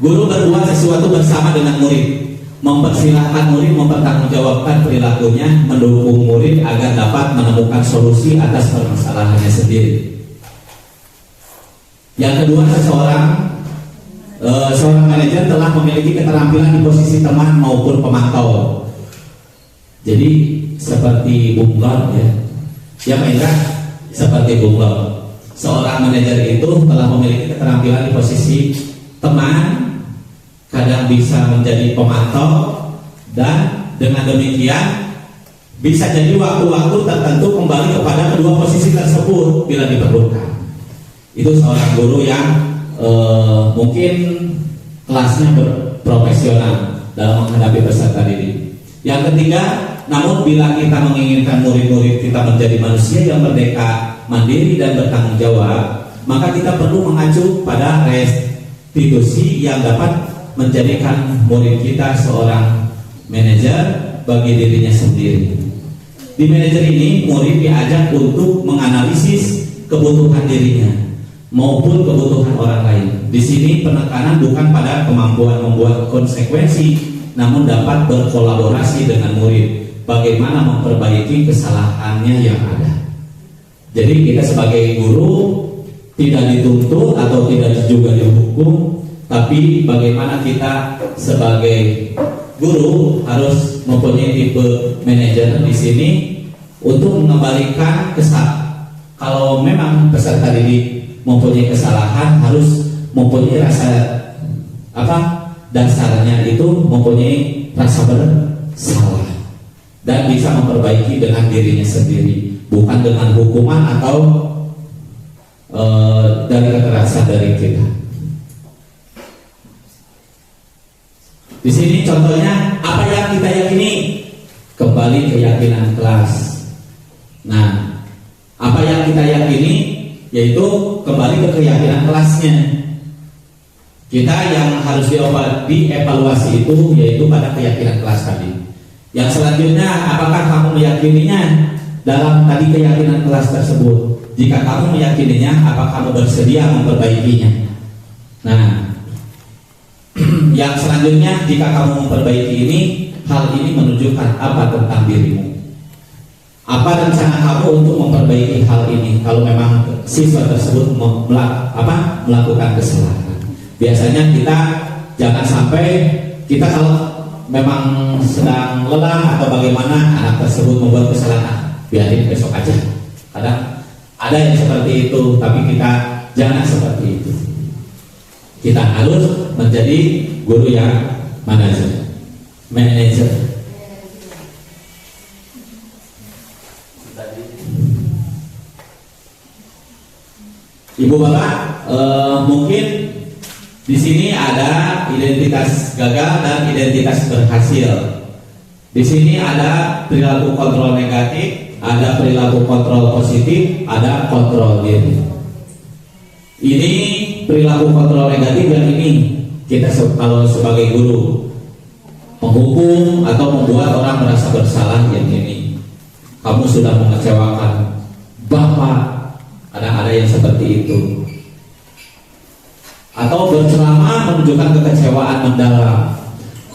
Guru berbuat sesuatu bersama dengan murid, mempersilahkan murid mempertanggungjawabkan perilakunya, mendukung murid agar dapat menemukan solusi atas permasalahannya sendiri. Yang kedua, seorang manajer telah memiliki keterampilan di posisi teman maupun pemantau. Jadi seperti bunglon ya. Ya Maindra, seperti bunglon. Seorang manajer itu telah memiliki keterampilan di posisi teman, kadang bisa menjadi pemantau, dan dengan demikian bisa jadi waktu-waktu tertentu kembali kepada kedua posisi tersebut bila diperlukan. Itu seorang guru yang mungkin kelasnya berprofesional dalam menghadapi peserta didik. Yang ketiga, namun bila kita menginginkan murid-murid kita menjadi manusia yang merdeka, mandiri dan bertanggung jawab, maka kita perlu mengacu pada restitusi yang dapat menjadikan murid kita seorang manajer bagi dirinya sendiri. Di manajer ini, murid diajak untuk menganalisis kebutuhan dirinya maupun kebutuhan orang lain. Di sini penekanan bukan pada kemampuan membuat konsekuensi, namun dapat berkolaborasi dengan murid bagaimana memperbaiki kesalahannya yang ada. Jadi kita sebagai guru tidak dituntut atau tidak juga dihukum, tapi bagaimana kita sebagai guru harus mempunyai tipe manajer di sini untuk mengembalikan kalau memang peserta didik mempunyai kesalahan, harus mempunyai rasa dasarnya itu mempunyai rasa bersalah dan bisa memperbaiki dengan dirinya sendiri, bukan dengan hukuman atau dari kekerasan dari kita. Di sini contohnya apa yang kita yakini, kembali keyakinan kelas. Nah, apa yang kita yakini yaitu kembali ke keyakinan kelasnya. Kita yang harus dievaluasi itu yaitu pada keyakinan kelas tadi. Yang selanjutnya, apakah kamu meyakininya dalam tadi keyakinan kelas tersebut? Jika kamu meyakininya, apa kamu bersedia memperbaikinya? Nah, yang selanjutnya, jika kamu memperbaiki ini, hal ini menunjukkan apa tentang dirimu? Apa rencana kamu untuk memperbaiki hal ini kalau memang siswa tersebut melakukan kesalahan? Biasanya kita jangan sampai kita kalau memang sedang lelah atau bagaimana anak tersebut membuat kesalahan, biarin besok aja. Kadang ada yang seperti itu, tapi kita jangan seperti itu. Kita harus menjadi guru yang manajer. Ibu bapak, mungkin di sini ada identitas gagal dan identitas berhasil. Di sini ada perilaku kontrol negatif, ada perilaku kontrol positif, ada kontrol diri. Ini perilaku kontrol negatif yang ini kita kalau sebagai guru menghukum atau membuat orang merasa bersalah yang ini. Kamu sudah mengecewakan Bapak. Ada yang seperti itu. Atau berceramah menunjukkan kekecewaan mendalam.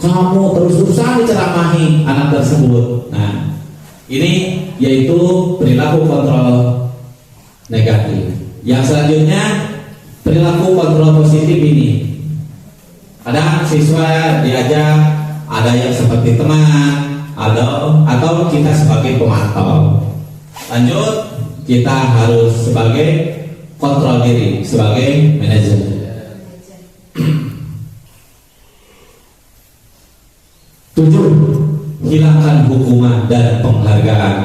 Kamu terus-terusan diceramahi anak tersebut. Nah, ini yaitu perilaku kontrol negatif. Yang selanjutnya perilaku kontrol positif ini. Kadang siswa diajak, ada yang seperti teman, atau kita sebagai pemantau. Lanjut, kita harus sebagai kontrol diri, sebagai manajer. Tujuh, hilangkan hukuman dan penghargaan.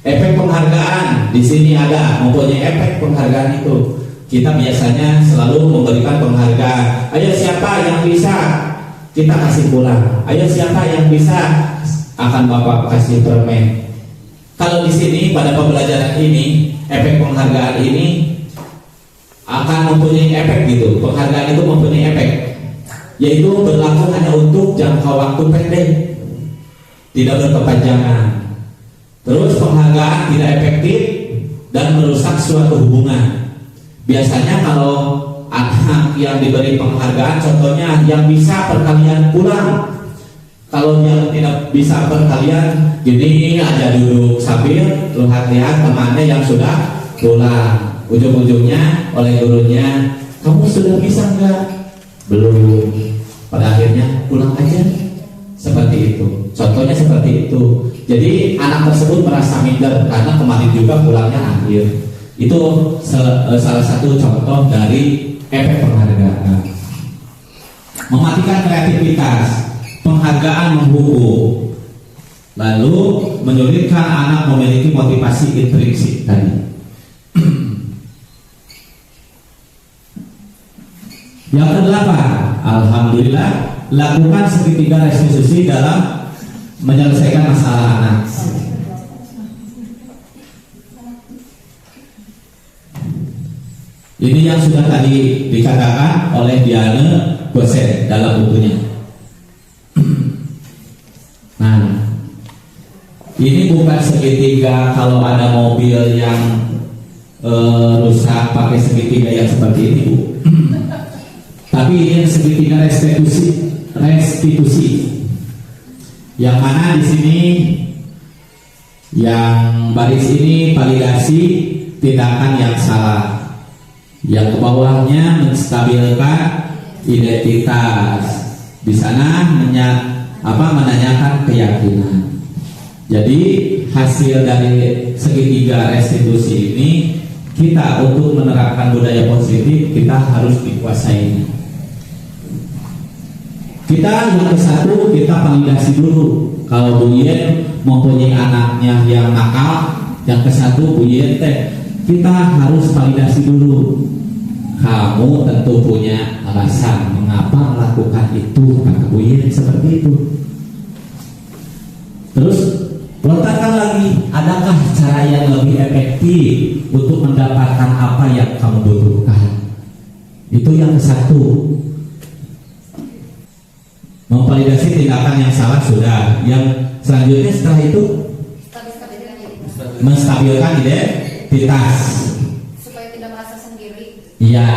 Efek penghargaan di sini ada, mempunyai efek penghargaan itu. Kita biasanya selalu memberikan penghargaan. Ayo siapa yang bisa, kita kasih pulang. Ayo siapa yang bisa, akan Bapak kasih permen. Kalau di sini pada pembelajaran ini, efek penghargaan ini akan mempunyai efek gitu. Penghargaan itu mempunyai efek, yaitu berlaku hanya untuk jangka waktu pendek, tidak berkepanjangan. Terus penghargaan tidak efektif dan merusak suatu hubungan. Biasanya kalau anak yang diberi penghargaan, contohnya yang bisa perkalian pulang. Kalau yang tidak bisa perkalian, gini aja duduk sambil lihat-lihat temannya yang sudah pulang. Ujung-ujungnya oleh gurunya, kamu sudah bisa enggak? Belum. Pada akhirnya pulang aja. Seperti itu. Contohnya seperti itu. Jadi anak tersebut merasa minder karena kemarin juga pulangnya akhir. Itu salah satu contoh dari efek penghargaan. Mematikan kreativitas, penghargaan menghukum, lalu menyulitkan anak memiliki motivasi intrinsik tadi. Yang kedelapan, alhamdulillah, lakukan segitiga restitusi dalam menyelesaikan masalah anak. Ini yang sudah tadi dikatakan oleh Diana Gosen dalam bukunya. Nah, ini bukan segitiga kalau ada mobil yang rusak pakai segitiga yang seperti ini, Bu. Tapi ini segitiga restitusi. Yang mana di sini yang baris ini validasi tindakan yang salah. Yang ke bawahnya menstabilkan identitas. Di sana menanyakan keyakinan. Jadi hasil dari segitiga restitusi ini, kita untuk menerapkan budaya positif kita harus dikuasai. Kita yang ke satu, kita validasi dulu. Kalau Bu Yen mempunyai anaknya yang nakal, yang ke satu Bu Yen kita harus validasi dulu. Kamu tentu punya alasan mengapa melakukan itu, kata Bu Yen seperti itu. Terus lontarkan lagi, adakah cara yang lebih efektif untuk mendapatkan apa yang kamu butuhkan? Itu yang ke satu. Memvalidasi tindakan yang salah sudah. Yang selanjutnya setelah itu menstabilkan identitas supaya tidak merasa sendiri. Iya,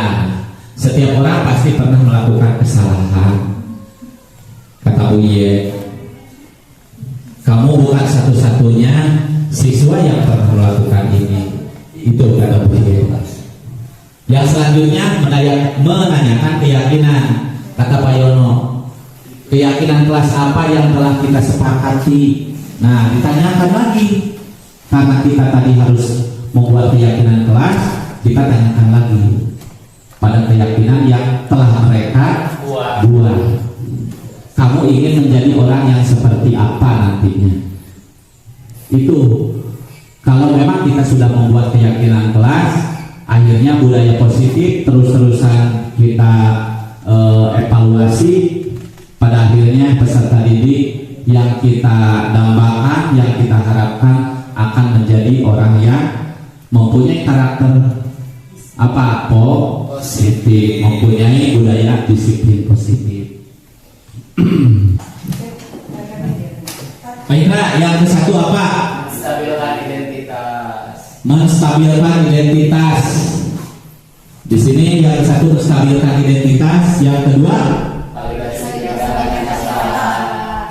setiap orang pasti pernah melakukan kesalahan. Kata Uye, kamu bukan satu-satunya siswa yang pernah melakukan ini. Itu kata Uye. Yang selanjutnya menanyakan keyakinan. Kata Pak Yono, keyakinan kelas apa yang telah kita sepakati. Nah, ditanyakan lagi. Karena kita tadi harus membuat keyakinan kelas, kita tanyakan lagi pada keyakinan yang telah mereka buat. Kamu ingin menjadi orang yang seperti apa nantinya? Itu kalau memang kita sudah membuat keyakinan kelas, akhirnya budaya positif terus-terusan kita evaluasi. Pada akhirnya peserta didik yang kita dambakan, yang kita harapkan akan menjadi orang yang mempunyai karakter apa? Positif, mempunyai budaya disiplin positif. Baiklah, yang ke satu apa? Menstabilkan identitas. Menstabilkan identitas. Di sini yang ke satu menstabilkan identitas, yang kedua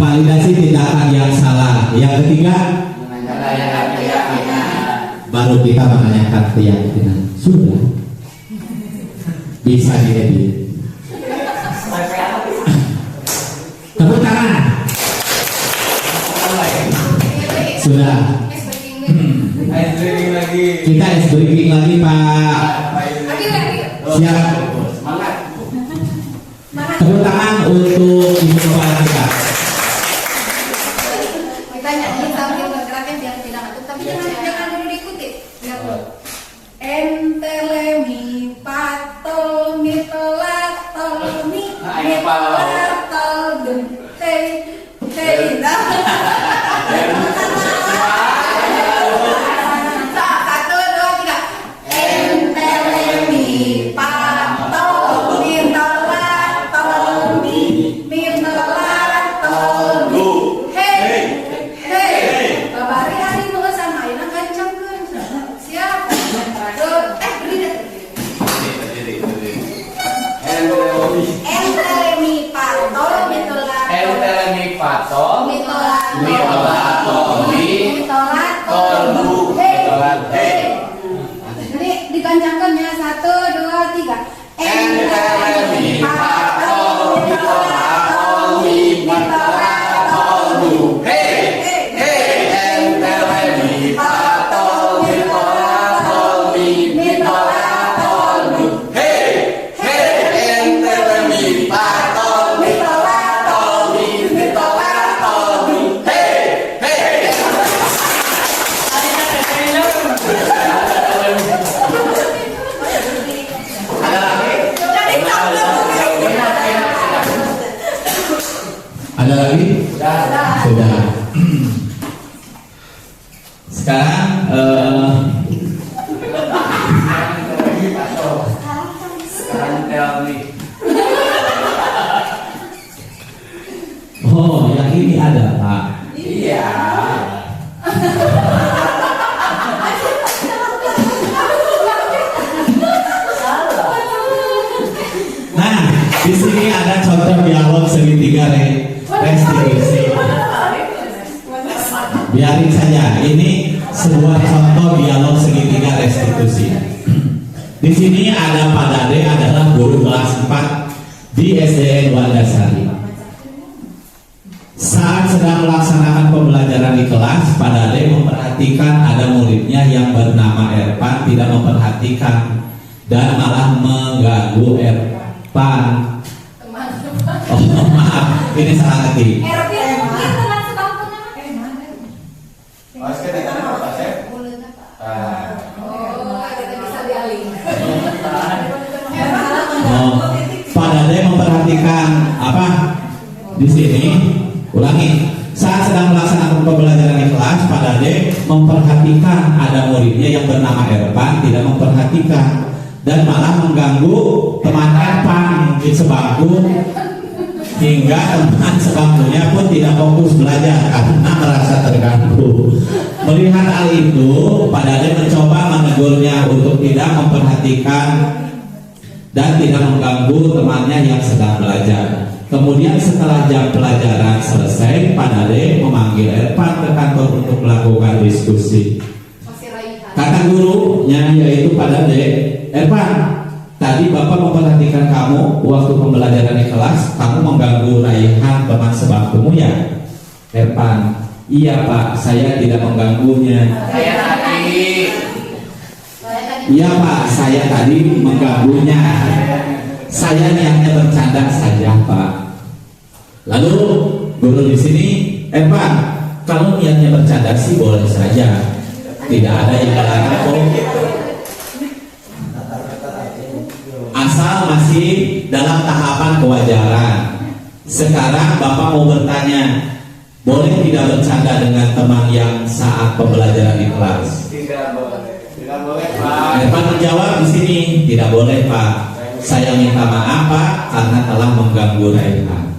validasi tindakan yang salah. Yang ketiga Menanyakan keyakinan. baru kita menanyakan keyakinan. Sudah bisa diedit. Tepuk tangan. Sudah. Ice breaking lagi. Kita ice breaking lagi, Pak. Siap. Semangat. Tepuk tangan untuk ibu kepala kita. Kita nyanyi sambil bergeraknya biar tidak ngantuk, tapi jangan dulu diikuti. Biar dulu. Entelemi patol mitolatomi mitolatol hey hey dah. Satu dua tiga. Entelemi patol mitolatomi mitolatol hey hey. Babari hari mau sama ina kencangkeun. Siap. Entelemi patol Entelemi pato. mitolatomi Tolu. Jadi dikencangkan ya, 1, 2, 3. Entelemi patol mitolatomi mitolatomi. Hey, hey, Sudah. Sekarang Sekarang tell me. oh yang ini ada Pak. Iya. Nah, di sini ada contoh dialog segitiga restitusi. Biarin saja, ini sebuah contoh dialog segitiga restitusi. Di sini ada Pak Dade adalah guru kelas 4 di SDN Wandasari. Saat sedang melaksanakan pembelajaran di kelas, Pak Dade memperhatikan ada muridnya yang bernama Erpan tidak memperhatikan dan malah mengganggu Erpan. Oh maaf, ini salah ketik. Mas kita apa Chef? Oh, Pak Dade memperhatikan apa? Di sini, ulangi. Saat sedang melaksanakan pembelajaran di kelas, Pak Dade memperhatikan ada muridnya yang bernama Erpan tidak memperhatikan dan malah mengganggu teman Erpan di sebangku hingga teman sebangkunya pun tidak fokus belajar karena merasa terganggu. Melihat hal itu, Pak Dade mencoba menegurnya untuk tidak memperhatikan dan tidak mengganggu temannya yang sedang belajar. Kemudian setelah jam pelajaran selesai, Pak Dade memanggil Erpan ke kantor untuk melakukan diskusi. Kata gurunya yaitu Pak Dade, Erpan, tadi Bapak memperhatikan kamu waktu pembelajaran di kelas, kamu mengganggu Raihan teman sebangkumu ya? Erpan, iya Pak, saya tidak mengganggunya. Saya tadi. Iya Pak, saya tadi mengganggunya. Saya niatnya bercanda saja Pak. Lalu guru di sini, Erpan, kalau niatnya bercanda sih boleh saja, tidak ada yang melarang kok. Asal masih dalam tahapan kewajaran. Sekarang Bapak mau bertanya, boleh tidak bercanda dengan teman yang saat pembelajaran di kelas? Tidak boleh Pak. Erpan menjawab di sini, tidak boleh Pak. Saya minta maaf Pak karena telah mengganggu Raihan.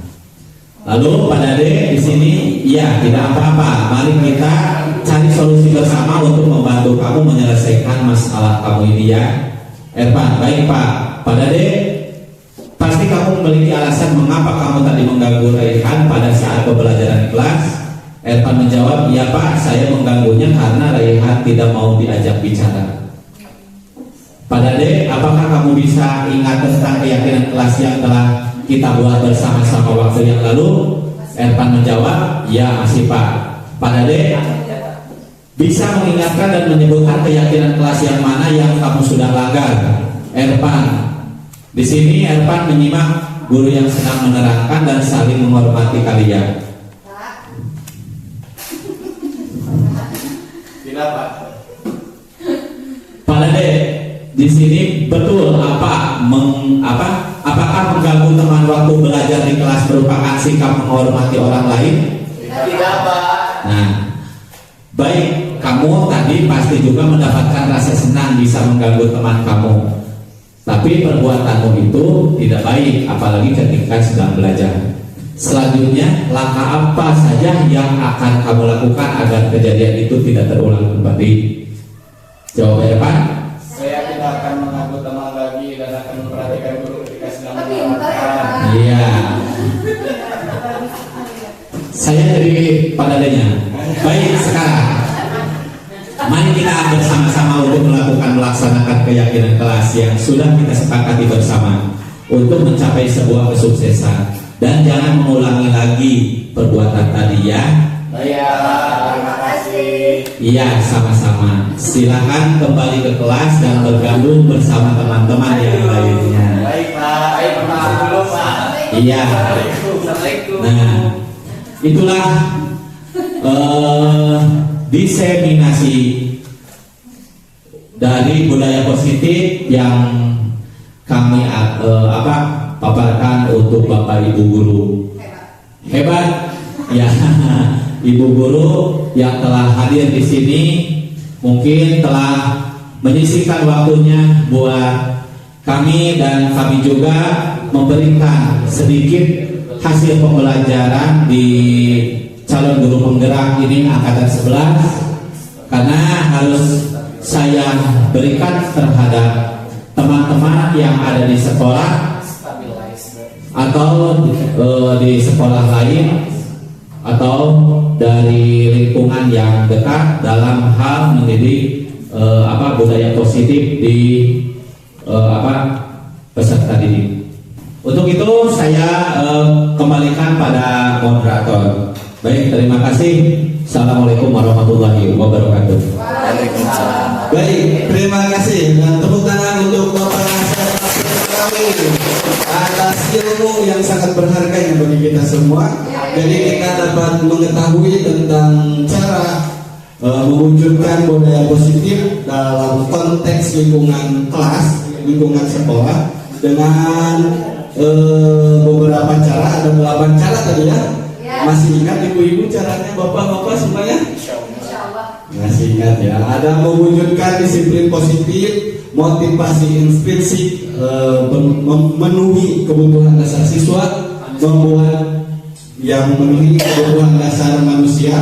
Lalu Pak Dade di sini, ya tidak apa-apa. Mari kita cari solusi bersama untuk membantu kamu menyelesaikan masalah kamu ini ya. Erpan, baik Pak. Pak Dade, pasti kamu memiliki alasan mengapa kamu tadi mengganggu Raihan pada saat pembelajaran di kelas. Erpan menjawab, iya Pak, saya mengganggunya karena Raihan tidak mau diajak bicara. Pak Dade, apakah kamu bisa ingat tentang keyakinan kelas yang telah kita buat bersama-sama waktu yang lalu? Erpan menjawab, ya masih Pak. Pak Dade, bisa mengingatkan dan menyebutkan keyakinan kelas yang mana yang kamu sudah langgar? Erpan, di sini Erpan menyimak guru yang sedang menerangkan dan saling menghormati kalian. Tidak Pak. Pak Dade, di sini betul apakah mengganggu teman waktu belajar di kelas merupakan sikap menghormati orang lain? Tidak Pak. Nah, baik, kamu tadi pasti juga mendapatkan rasa senang bisa mengganggu teman kamu. Tapi perbuatanmu itu tidak baik, apalagi ketika sedang belajar. Selanjutnya, langkah apa saja yang akan kamu lakukan agar kejadian itu tidak terulang kembali? Jawab Erpan. Saya tidak akan mengganggu teman lagi dan akan memperhatikan guru ketika sedang mengajarkan. Iya. Saya jadi padanya. Baik, sekarang mari kita bersama-sama untuk melaksanakan keyakinan kelas yang sudah kita sepakati bersama untuk mencapai sebuah kesuksesan dan jangan mengulangi lagi perbuatan tadi ya. Iya, terima kasih. Iya, sama-sama. Silakan kembali ke kelas dan bergabung bersama teman-teman yang lainnya. Baik Pak, ayo maaf dulu Pak. Iya. Assalamualaikum. Nah, itulah diseminasi dari budaya positif yang kami paparkan untuk Bapak Ibu guru. Hebat. Ya, Ibu Guru yang telah hadir di sini mungkin telah menyisihkan waktunya buat kami dan kami juga memberikan sedikit hasil pembelajaran di calon guru penggerak ini angkatan 11, karena harus saya berikan terhadap teman-teman yang ada di sekolah atau di sekolah lain atau dari lingkungan yang dekat dalam hal mendidik budaya positif di peserta didik. Untuk itu saya kembalikan pada moderator. Baik, terima kasih. Assalamualaikum warahmatullahi wabarakatuh. Baik, terima kasih dan tepuk tangan untuk Bapak kami atas ilmu yang sangat berharga yang bagi kita semua. Jadi kita dapat mengetahui tentang cara mewujudkan budaya positif dalam konteks lingkungan kelas, lingkungan sekolah dengan beberapa cara. Ada 8 cara tadi ya. Masih ingat ibu-ibu caranya, bapak-bapak semuanya? Masih ingat ya. Ada mewujudkan disiplin positif, motivasi intrinsik, memenuhi kebutuhan dasar siswa, membuat yang memenuhi kebutuhan dasar manusia,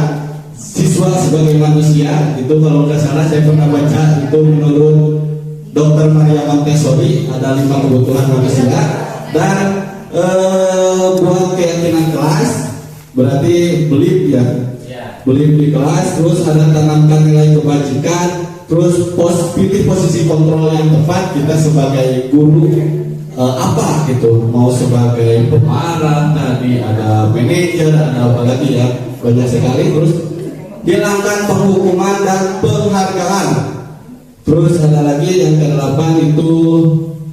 siswa sebagai manusia. Itu kalau nggak salah saya pernah baca itu menurut Dr. Maria Montessori ada 5 kebutuhan manusia. Dan buat keyakinan kelas berarti belief ya, belief di kelas. Terus ada tanamkan nilai kebajikan. Terus posisi kontrol yang tepat. Kita sebagai guru apa gitu, mau sebagai pemarah tadi, ada manajer, ada apa lagi ya, banyak sekali. Terus hilangkan penghukuman dan penghargaan. Terus ada lagi yang ke-8 itu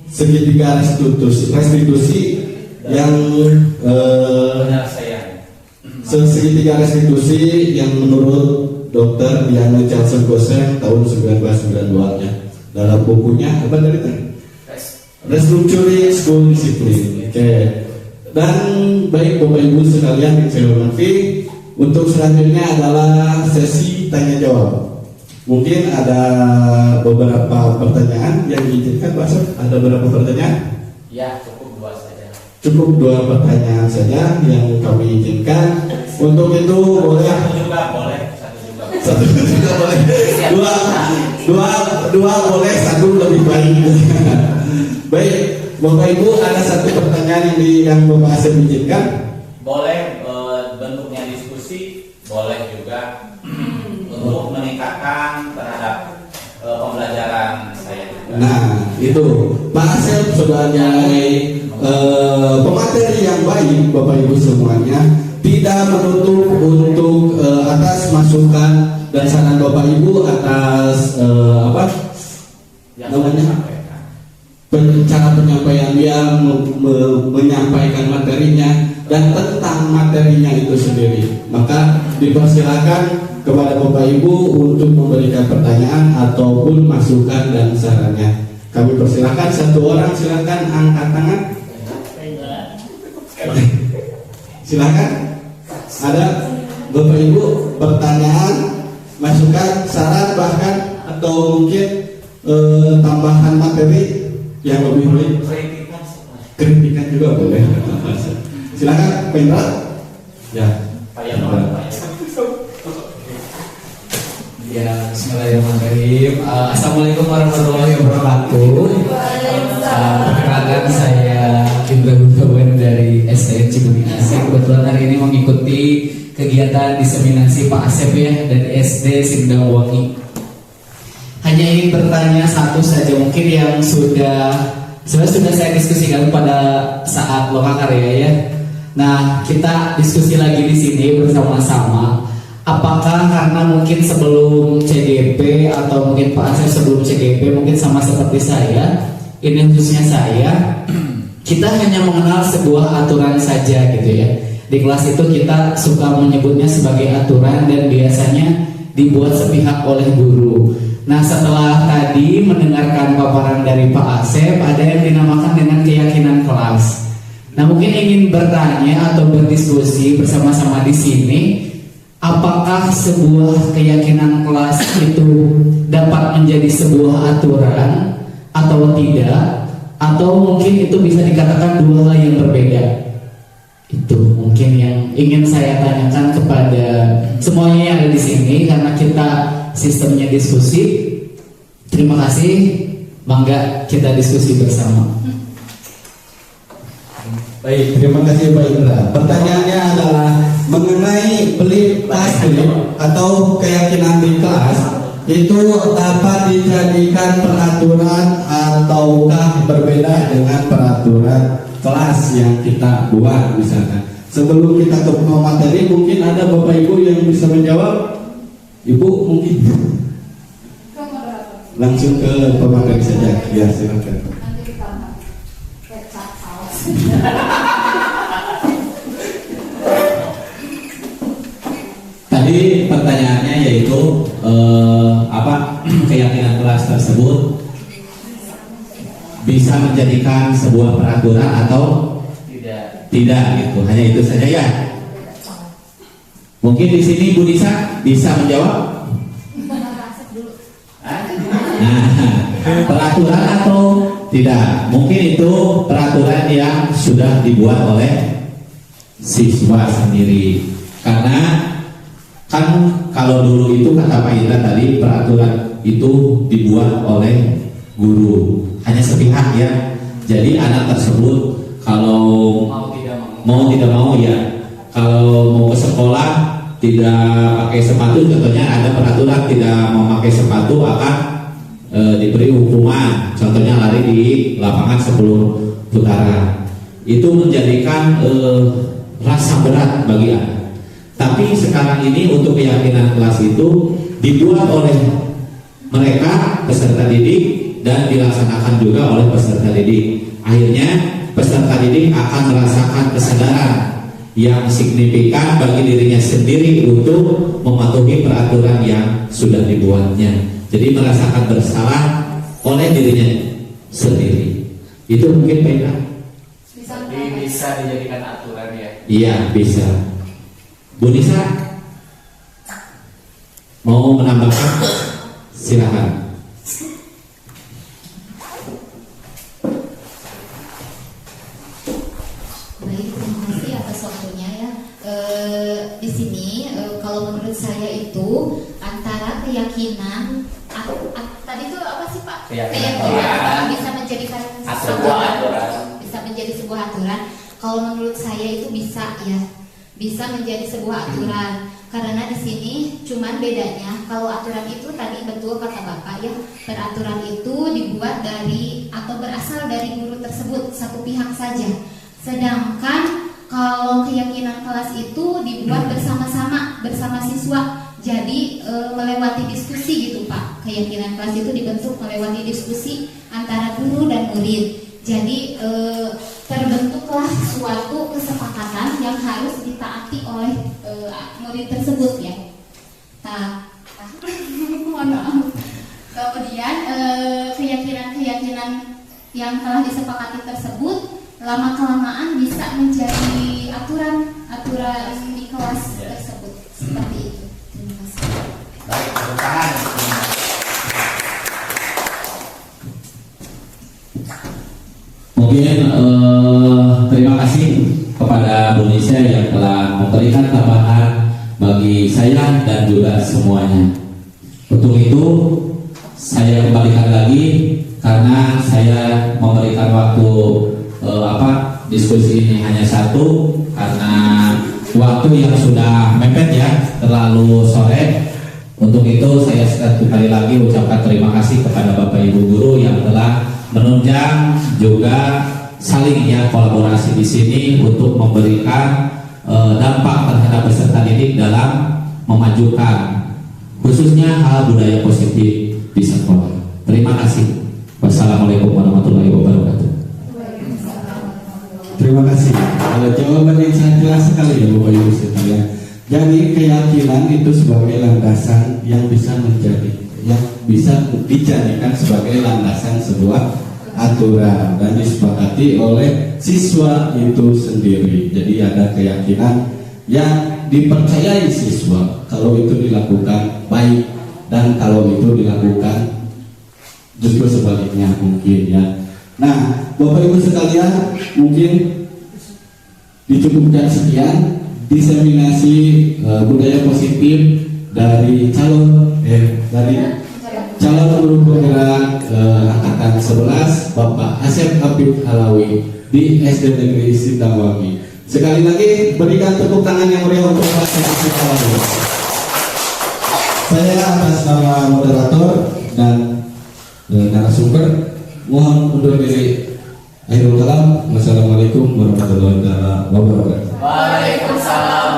segitiga restitusi yang segitiga restitusi yang menurut Dr. Diana Johnson Goseng tahun 1992 nya dalam bukunya apa dari itu? Restructuring School Discipline. Oke. Dan baik Bapak Ibu sekalian yang saya hormati, untuk selanjutnya adalah sesi tanya jawab. Mungkin ada beberapa pertanyaan yang diizinkan Pak Asep. Ada beberapa pertanyaan? Ya, cukup 2 saja. Cukup 2 pertanyaan saja yang kami izinkan. Untuk itu boleh. Satu juga boleh. Dua boleh, satu lebih baik. Baik, Bapak Ibu ada satu pertanyaan yang Bapak Asep izinkan. Boleh bentuknya diskusi, boleh juga untuk meningkatkan terhadap pembelajaran saya juga. Nah, itu Pak Asep sebagai pemateri yang baik, Bapak Ibu semuanya, tidak menutup untuk atas masukan dan saran Bapak Ibu atas cara penyampaian dia menyampaikan materinya dan tentang materinya itu sendiri. Maka dipersilakan kepada Bapak Ibu untuk memberikan pertanyaan ataupun masukan dan sarannya. Kami persilakan, satu orang silakan angkat tangan. Silakan. Ada Bapak Ibu pertanyaan, masukan, saran bahkan atau mungkin tambahan materi yang lebih baik. Kritikan juga boleh. Silakan Pak Indra. Ya. Ya, bismillahirrahmanirrahim. Assalamualaikum warahmatullahi wabarakatuh. Perkenalkan saya Indra Gunawan dari STN Cibuminasi. Kebetulan hari ini mengikuti kegiatan diseminasi Pak Asep ya dari SD Sindangwangi. Hanya ingin bertanya satu saja, mungkin yang sudah saya diskusikan pada saat lokakarya ya. Nah, kita diskusi lagi di sini bersama-sama. Apakah karena mungkin sebelum CGP atau mungkin Pak Asep sebelum CGP mungkin sama seperti saya, ini khususnya saya, kita hanya mengenal sebuah aturan saja gitu ya. Di kelas itu kita suka menyebutnya sebagai aturan dan biasanya dibuat sepihak oleh guru. Nah, setelah tadi mendengarkan paparan dari Pak Asep, ada yang dinamakan dengan keyakinan kelas. Nah, mungkin ingin bertanya atau berdiskusi bersama-sama di sini, apakah sebuah keyakinan kelas itu dapat menjadi sebuah aturan atau tidak, atau mungkin itu bisa dikatakan dua hal yang berbeda? Itu mungkin yang ingin saya tanyakan kepada semuanya yang ada di sini, karena kita sistemnya diskusi. Terima kasih, mangga kita diskusi bersama. Baik, terima kasih Pak Indra. Pertanyaannya adalah mengenai beli plastik atau keyakinan di kelas itu dapat dijadikan peraturan ataukah berbeda dengan peraturan kelas yang kita buat misalkan. Sebelum kita ke materi, mungkin ada Bapak Ibu yang bisa menjawab. Ibu mungkin langsung ke pemateri saja. Ya, silakan. Tadi pertanyaannya yaitu apa keyakinan kelas tersebut bisa menjadikan sebuah peraturan atau tidak gitu. Hanya itu saja ya. Mungkin di sini Bu Nisa bisa menjawab. Nah, peraturan atau tidak? Mungkin itu peraturan yang sudah dibuat oleh siswa sendiri. Karena kan kalau dulu itu kata Pak Indra tadi, peraturan itu dibuat oleh guru, hanya sepihak ya. Jadi anak tersebut kalau mau tidak mau ya, kalau mau ke sekolah tidak pakai sepatu, contohnya ada peraturan tidak memakai sepatu akan diberi hukuman, contohnya lari di lapangan 10 putaran. Itu menjadikan rasa berat bagi anak. Tapi sekarang ini untuk keyakinan kelas itu dibuat oleh mereka peserta didik dan dilaksanakan juga oleh peserta didik. Akhirnya peserta didik akan merasakan kesadaran yang signifikan bagi dirinya sendiri untuk mematuhi peraturan yang sudah dibuatnya. Jadi merasakan bersalah oleh dirinya sendiri. Itu mungkin Pak Indra. Bisa dijadikan aturan ya. Iya, bisa. Bu Nisa mau menambahkan? Silakan. Baik, terima kasih atas waktunya ya. Di sini kalau menurut saya itu antara keyakinan tadi itu apa sih Pak? Keyakinan bisa menjadikan sebuah aturan. Bisa menjadi sebuah aturan. Kalau menurut saya itu bisa ya, bisa menjadi sebuah aturan. Karena di sini cuman bedanya kalau aturan itu tadi betul kata Bapak ya, peraturan itu dibuat dari atau berasal dari guru tersebut satu pihak saja. Sedangkan kalau keyakinan kelas itu dibuat bersama-sama bersama siswa. Jadi melewati diskusi gitu Pak. Keyakinan kelas itu dibentuk melewati diskusi antara guru dan murid. Jadi terbentuklah suatu kesepakatan yang harus ditaati oleh murid tersebut ya. Mohon maaf. Kemudian keyakinan-keyakinan yang telah disepakati tersebut lama kelamaan bisa menjadi aturan di kelas tersebut. Seperti itu. Terima kasih. Baik, bertahan. Mungkin terima kasih kepada Bu Nisa yang telah memberikan tambahan bagi saya dan juga semuanya. Untuk itu saya kembalikan lagi karena saya memberikan waktu diskusi ini hanya satu karena waktu yang sudah mepet ya, terlalu sore. Untuk itu saya sekali lagi ucapkan terima kasih kepada Bapak Ibu guru yang telah menunjang juga saling ya kolaborasi di sini untuk memberikan dampak terhadap peserta didik dalam memajukan khususnya hal budaya positif di sekolah. Terima kasih. Wassalamualaikum warahmatullahi wabarakatuh. Terima kasih. Jawaban yang sangat jelas sekali ya Bapak Ibu sekalian. Jadi keyakinan itu sebagai landasan yang bisa dijadikan sebagai landasan sebuah aturan dan disepakati oleh siswa itu sendiri. Jadi ada keyakinan yang dipercayai siswa kalau itu dilakukan baik, dan kalau itu dilakukan justru sebaliknya mungkin ya. Nah, Bapak Ibu sekalian, mungkin dicukupkan sekian diseminasi budaya positif dari calon guru penggerak angkatan 11 Bapak Asep Habib Alawi di SD Negeri Sindangwangi. Sekali lagi berikan tepuk tangan yang meriah untuk Bapak Asep Alawi. Saya atas nama moderator dan narasumber mohon undur diri. Akhirul kalam. Wassalamualaikum warahmatullahi wabarakatuh. Waalaikumsalam